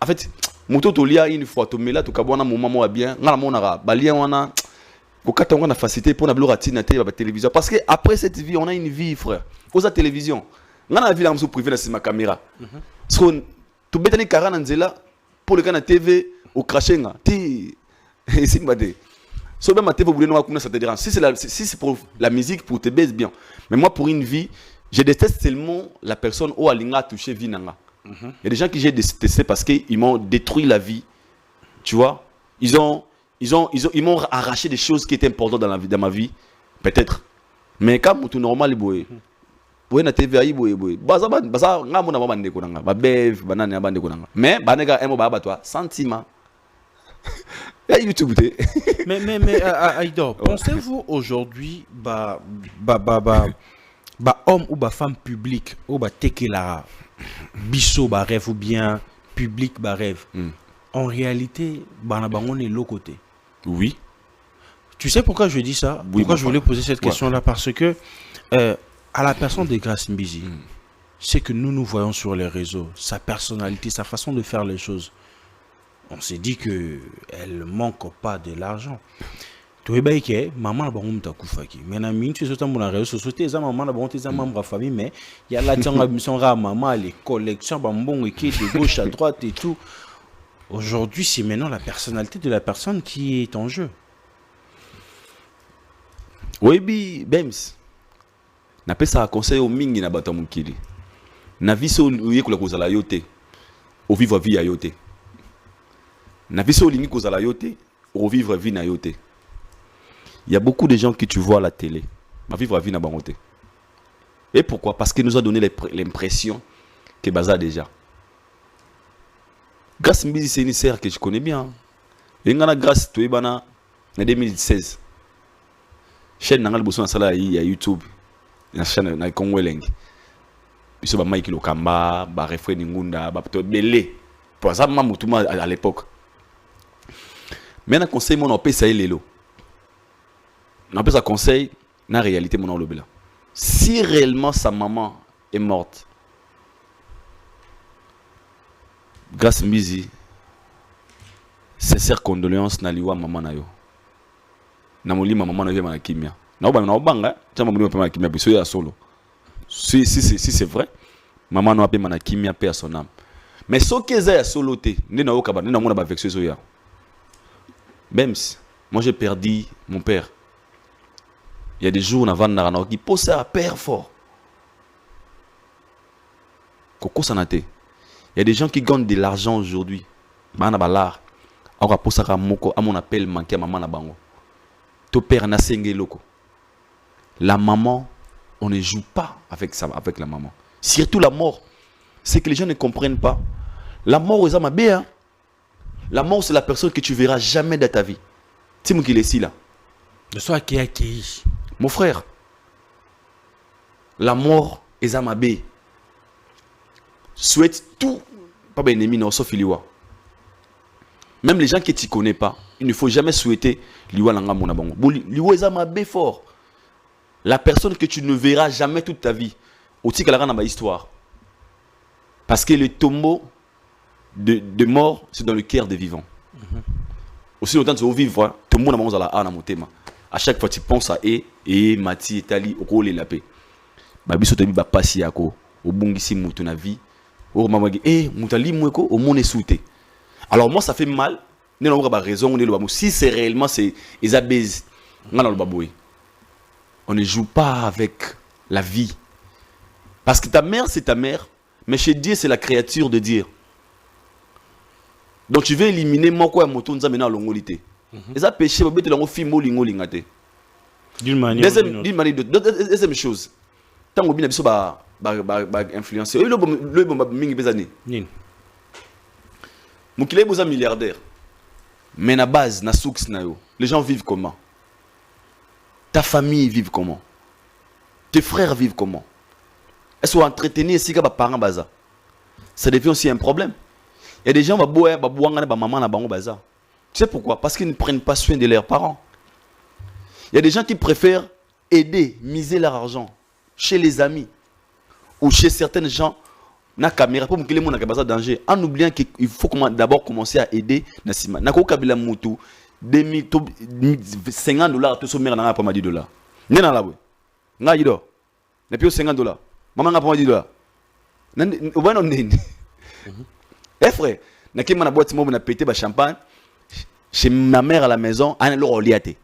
En fait, moto tolia une fois to mela to kabona moment moi bien. Ngala monara balien wana. Kokata on a facilité pour na bloura tina te ba télévision parce que après cette vie, on a une vie, frère. Aux la télévision. Ngala vie la mso privé na ma caméra. Parce que to betani 40 nzela pour le kana TV au crashenga. Ti c'est mbade. So même ma TV voulait nous ça te dérange. Si c'est pour la musique pour te baisse bien. Mais moi pour une vie, je déteste seulement la personne où alinga touché vie nanga. Il y a des gens qui j'ai détesté parce qu'ils m'ont détruit la vie. Tu vois, ils m'ont arraché des choses qui étaient importantes dans ma vie, peut-être. Mais comme tout normal, boy na TV ayi boy. Baza nga mona baba ndeko nanga. Ba bev banane abande ko nanga. Mais banega emo baba toi sentiment. Ya YouTube te. Mais Aïdor, pensez-vous aujourd'hui homme ou femme publique ou tekela biso ba rêve ou bien public ba rêve. En réalité, on est l'autre côté. Oui. Tu sais pourquoi je dis ça? Oui, pourquoi je voulais poser cette question-là? Parce que à la personne de Grace Mbisi, c'est que nous voyons sur les réseaux, sa personnalité, sa façon de faire les choses. On s'est dit que elle manque pas de l'argent. Maman a bon ta koufaki mais na minute sur ton réseau société ça maman a bon tes membres famille mais il y a la mission maman les collections bon et qui est de gauche à droite et tout. Aujourd'hui c'est maintenant la personnalité de la personne qui est en jeu. Oui Bems na pesa conseil au mingi na bata mukili na viso uye kula kozala yote au vivre vie à yote na viso lingi kozala yote au vivre vie na yote. Il y a beaucoup de gens que tu vois à la télé. Ma vivre la vie n'a pas monté. Et pourquoi? Parce qu'il nous a donné l'impression que Baza déjà. Grace Mbisi, c'est une sœur que je connais bien. Et il y a Grace, tu es en 2016. Chaîne Nangal Bosso Nasala il y a YouTube. La chaîne na Congo Leng. Puis ça, Mike Lokamba, Refrain Ngunda, Belé. Pour ça, Mamoutuma à l'époque. Maintenant, conseil mon opé, ça est l'élo. On peut ça conseil, dans la réalité, mon nom le blanc. Si réellement sa maman est morte, Grâce Mbizi, sincère condoléances na liwa maman na yo. Na molima maman na yo na kimia. Na obanga, tiens maman na kimia biso ya solo. Si c'est vrai, maman na pe na kimia pe à son âme. Mais ce qui est solo te, ne na okaba, ne na mona ba vexé zo ya. Même si moi j'ai perdu mon père. Il y a des jours on avant na qui pose à père fort. Koko sanate. Il y a des gens qui gagnent de l'argent aujourd'hui. Mana balar. On va poser à mon appel manqué à maman na bango. Ton père na sengé loko. La maman, on ne joue pas avec ça, avec la maman. Surtout la mort. C'est que les gens ne comprennent pas. La mort aux âmes bien. La mort c'est la personne que tu verras jamais dans ta vie. C'est moi qui l'ai ici là. De soi qui a accueilli. Mon frère. La mort aux âmes bien. Souhaite tout. Pas bien ennemi non sauf liwa. Même les gens que tu connais pas, il ne faut jamais souhaiter liwa langa mona bango. Liwa ezama bé fort. La personne que tu ne verras jamais toute ta vie. Aussi qu'elle a dans ma histoire. Parce que le tombeau de mort, c'est dans le cœur des vivants. Aussi longtemps que tu vivre, tout le monde a mangé à la âne motema. À chaque fois tu penses à et Mati et Tali au rôle et la paix. Babiso te bi ba passer yako au bongisi mutu na vie. Oh maman mutali mweko au monde souté. Alors moi ça fait mal, ne n'aura pas raison, si c'est réellement c'est Isabelle, on ne joue pas avec la vie. Parce que ta mère c'est ta mère, mais chez Dieu c'est la créature de Dieu. Donc tu veux éliminer moi quoi moto nza mena longolité. Et ça péché ba bete longo fimo lingolingate. D'une manière deuxième chose. Tant que biso ba influencer. Le bon mingi bezani. Moukile est un milliardaire. Mais na base, na soux na yo. Les gens vivent comment? Ta famille vit comment? Tes frères vivent comment? Est-ce qu'on entretenir si ba parents baza? Ça devient aussi un problème. Il y a des gens ba boanga ba maman na bango baza. Tu sais pourquoi? Parce qu'ils ne prennent pas soin de leurs parents. Il y a des gens qui préfèrent aider, miser leur argent chez les amis ou chez certaines gens. Na caméra pour que les gens n'aient pas danger en oubliant qu'il faut d'abord commencer à aider Nassima. Na ko kabila mutu 50 dollars to sommer na pas $10. Nena la boy. Nga yido. Na pio $50. Maman nga pas $10. On va non nini. Eh frère, na ki mana boîte mo na pété ba champagne chez ma mère à la maison, an le reliate.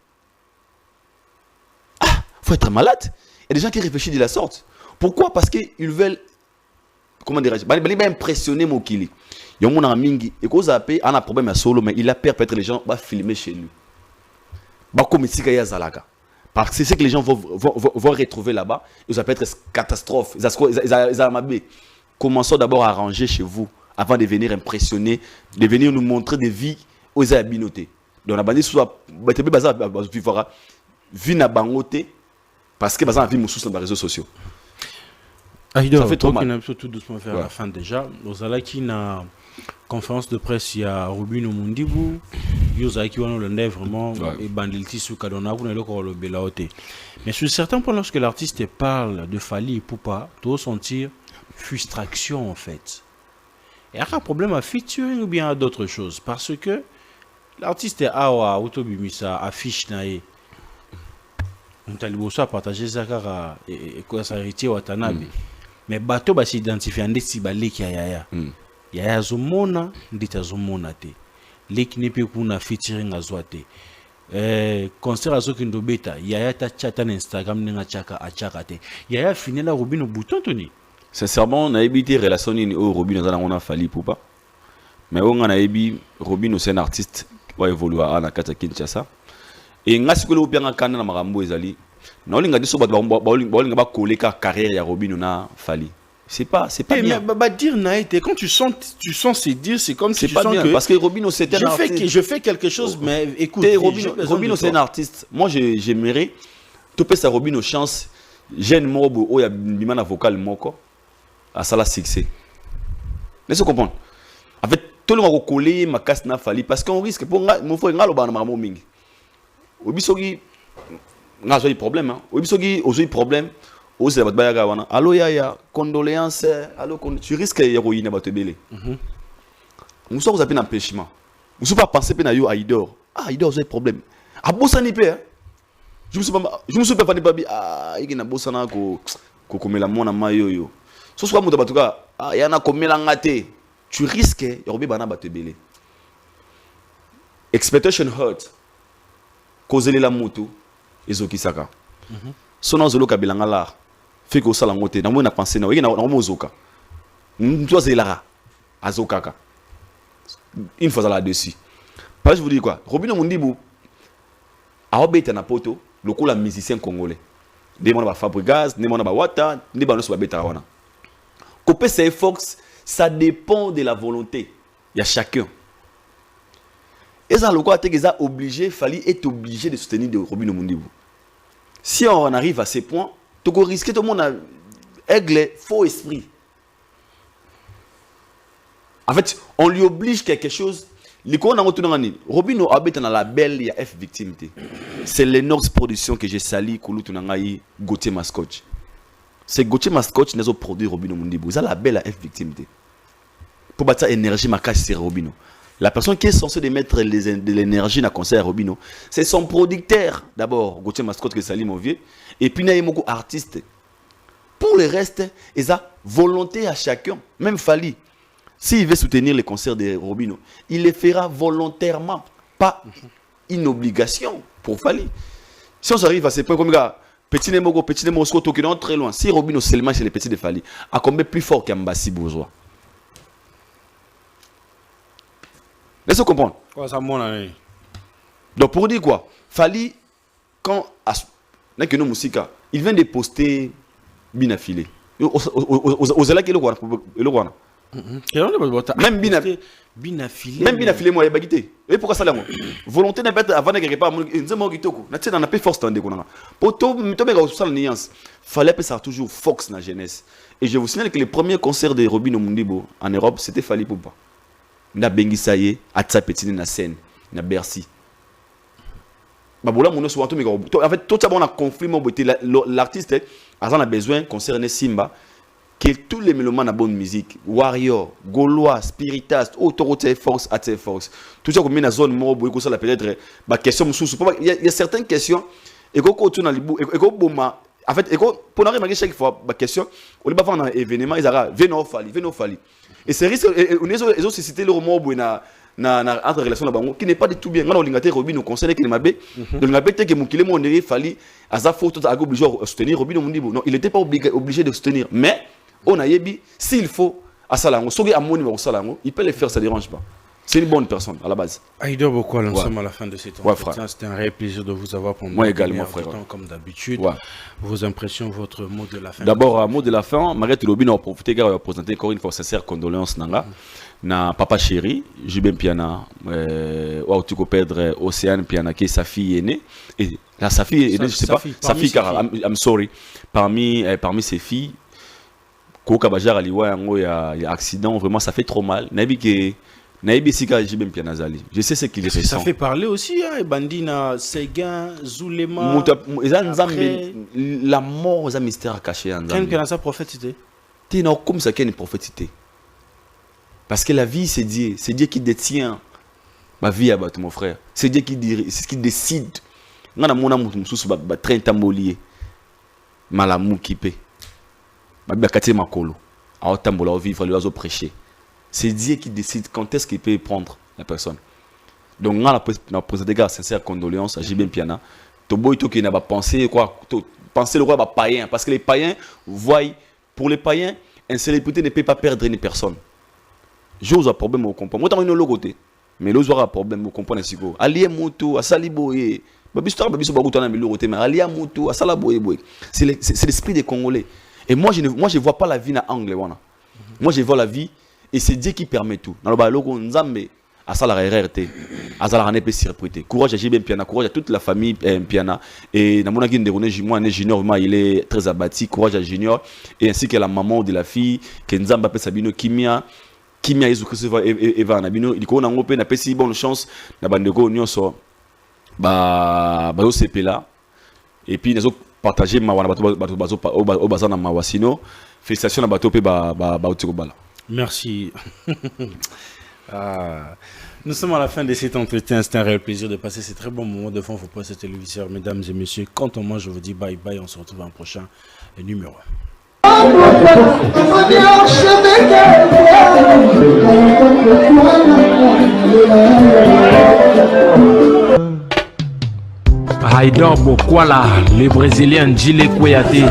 Ah, faut être malade. Il y a des gens qui réfléchissent de la sorte. Pourquoi? Parce qu'ils veulent comment dirais-je, il va impressionner mon kili. Il y a mon ami et cause a payé, on a problème à solo, mais il a peur peut-être les gens vont filmer chez lui. Bah comme ici qu'il y a Zalaga. Parce que c'est ce que les gens vont retrouver là-bas, et ça peut être catastrophe. Commençons d'abord à arranger chez vous avant de venir impressionner, de venir nous montrer des vies aux habinotés. Donc la bande soit vie na bangoté parce que bazan vie moussous sur les réseaux sociaux. Ça fait trop mal. Tout doucement vers la fin déjà. Nous allons qui na conférence de presse il y a Rubino Mundibu, Yosa qui va le vraiment et bandilti sous Kadona vous n'allez encore le belaoté. Mais sur certains points lorsque l'artiste parle de Fali et Poupa, tu dois sentir frustration en fait. Et il y a un problème à featuring ou bien à d'autres choses parce que l'artiste est à Autobimisa affiche nae. On t'a liboso à partager Zakara et quoi ça héritier Watanabe. Mais bateau va s'identifier en déci balé yaya. Yaya zomona ndita zomona te. Leki ne pe kuna featuring azwate. Concert azokindo beta yaya ta chata na Instagram nenga chaka achaka te. Yaya finela Robino bouton Tony. Sincèrement, on a évité relation ni au Robino dans on a Fali Poupa. Mais on a évité Robino c'est un artiste qui va évoluer à la Kata Kinshasa. Et ngasi ko le bien kana na marambo ezali. Na olinga diso ba olinga ba coller ka carrière ya Robino na Fali. C'est pas bien. Mais dire naïté quand tu sens c'est dire c'est comme si tu sens bien, que parce que Robino c'est un artiste. Je fais quelque chose mais écoute Robino c'est un artiste. Moi j'aimerais tout peut ça Robino chance jeune mobo o ya bimana vocal moko à ça la succès. Laisse-moi comprendre. En fait tout le monde coller ma casse na Fali parce qu'on risque pour mon frère ngalo ba na marambo mingi. Obisogi n'a pas de problème hein. Obisogi aujourd'hui problème ose ba bayaga wana allo yaya condoléances allo tu risques héroïne ba te belé Nous sommes un empêchement. Nous ne sommes pas pensé à Aïdor. Ah, Aïdor, j'ai un problème. Ah, Bossani Pé. Je me suis pas fait babi. Ah, il y a un Bossana qui comme la mona mayo. Ce soit mon tabatuka. Ah, il y en a comme la ngate. Tu risques, il y aura bana batebele. Expectation hurt. Causez la moto. Ezoki saka. Sono zolo kabilanga la. Fait que ça la moto. Na mo na penser na. Il y a na mo zoka. Toi c'est là. Azokaka. Une fois là-dessus. Parce que je vous dis quoi, Robino Mundibu a obéi à poto, le coup la musicien congolais. Des gens ba Fabregas, des gens ba Wata, des gens ba beta wana. Copé c'est Fox, ça dépend de la volonté. Il y a chacun. Et ça le quoi est obligé, fallait être obligé de soutenir de Robino Mundibu. Si on arrive à ces points, tu peux risquer tout le monde à aigle faux esprit. En fait, on lui oblige quelque chose. Robino habite dans la belle, il y a F victimité. C'est l'énorme production que j'ai sali, Gauthier Mascotch. C'est Gauthier Mascotch qui a produit Robino Mundibu. C'est la belle, F victimité. Pour battre l'énergie, ma cache sur Robino. La personne qui est censée mettre de l'énergie dans le concert à Robino, c'est son producteur. D'abord, Gauthier Mascotch qui est sali, mon vieux. Et puis, il y a beaucoup d'artistes. Pour le reste, il y a volonté à chacun. Même Fali. S'il veut soutenir les concerts de Robino, il les fera volontairement, pas une obligation pour Fali. Si on arrive à ces points comme ça, petit Nemo, qui est très loin, si Robino seulement chez les petits de Fali, à combien plus fort qu'Ambassi Bourgeois. Laissez-vous comprendre. Donc pour dire quoi, Fali, quand il vient de poster Binafilé. Aux élèves qui est le roi. Même Binafilé, moi, il y a et pourquoi ça là? Volonté n'est pas avant de quelque part. On a pas force tendue. Pour tout, fallait ça toujours Fox dans la jeunesse. Et je vous signale que les premiers concerts de Robino Mundibu en Europe, c'était Fali Poupa. Na Bengi Saye, Atsa Petit na scène, na Bercy. En fait, tout ça, on a conflit. L'artiste a besoin de concerner Simba. Que tous les mélomanes à bonne musique, Warrior, Gaulois, Spiritas, Autorité Force, AT Force, tout ça comme une zone mort, ça peut-être ma question il y a certaines questions et quand on tourne en fait pour arriver chaque fois ma question on va faire un événement ils arrêtent Veno Fali et c'est risque on est aussi cité le roman na entre relation là qui n'est pas du tout bien on lingate Robino conseil qui m'a donc la bête que mon kilé mon Fali à photo à obligé de soutenir Robino Mundibu non il n'était pas obligé de soutenir mais on a yebi s'il faut à Salango, il peut le faire, ça ne dérange pas. C'est une bonne personne à la base. Aïdor beaucoup, nous sommes à la fin de cette entretien. C'était un réel plaisir de vous avoir pour moi également, frère. Comme d'habitude. Vos impressions, votre mot de la fin. D'abord, un mot de la fin. Marie Lobby n'a profité de présenter encore une fois sincère condoléances na papa chéri, Jubin Piana, ou tu peux perdre Océane Piana qui est sa fille aînée. Et là, sa fille aînée, je sais pas, sa fille car I'm sorry. Parmi ses filles. Koka Bajar Aliwa yango ya accident vraiment ça fait trop mal. Naibi sika Jibem Pianazali. Je sais ce qu'il ressent. Ça fait parler aussi hein Bandina Seguin Zulema. La mort c'est un mystère caché en Nzambe. Quel que sa prophétie. Tu non comme ça qu'il y a une prophétie. Parce que la vie c'est Dieu qui détient ma vie à battre mon frère. C'est Dieu qui décide. Ngana mona mutu mususu ba 30 ans lié. Malamu kipé. C'est Dieu qui décide quand est-ce qu'il peut prendre la personne. Donc, on a présenté des sincères condoléances à Jibin Piana. Toboy qui n'a pas pensé quoi, penser le roi va païen parce que les païens voient pour les païens une célébrité ne peut pas perdre une personne. J'ose un problème au comprendre. Moi t'as une logoté, mais l'autre aura un problème au comprendre ainsi que allié moto à saliboye. Babistoire babiso baguto na logoté mais allié moto à salaboye boy. C'est l'esprit des Congolais. Et moi je ne vois pas la vie na anglais wana. Moi je vois la vie et c'est Dieu qui permet tout. Dans le ba logo nzambe à ça la RRT, à ça la rané peut surprêter. Courage à Jibin Piana, courage à toute la famille Piana et na mona ginde rone moi né junior vraiment il est très abattu, courage à junior et ainsi que la maman de la fille que nzamba peut sabino kimia Yesu Christ Eva na bino il ko na ngope na pesi bonne chance na bandeko nyonso ba sepela et puis nazo partager ma wana bato au bazana mawasino félicitations na bato pe ba utikobala. Merci. Nous sommes à la fin de cet entretien. C'est un réel plaisir de passer ces très bons moments devant vos postes téléviseurs. Mesdames et messieurs, quant à moi, je vous dis bye bye. On se retrouve un prochain numéro. Haïdor Bokwala, le Brésilien Gilles Kouyaté.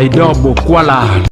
Haïdor Bokwala.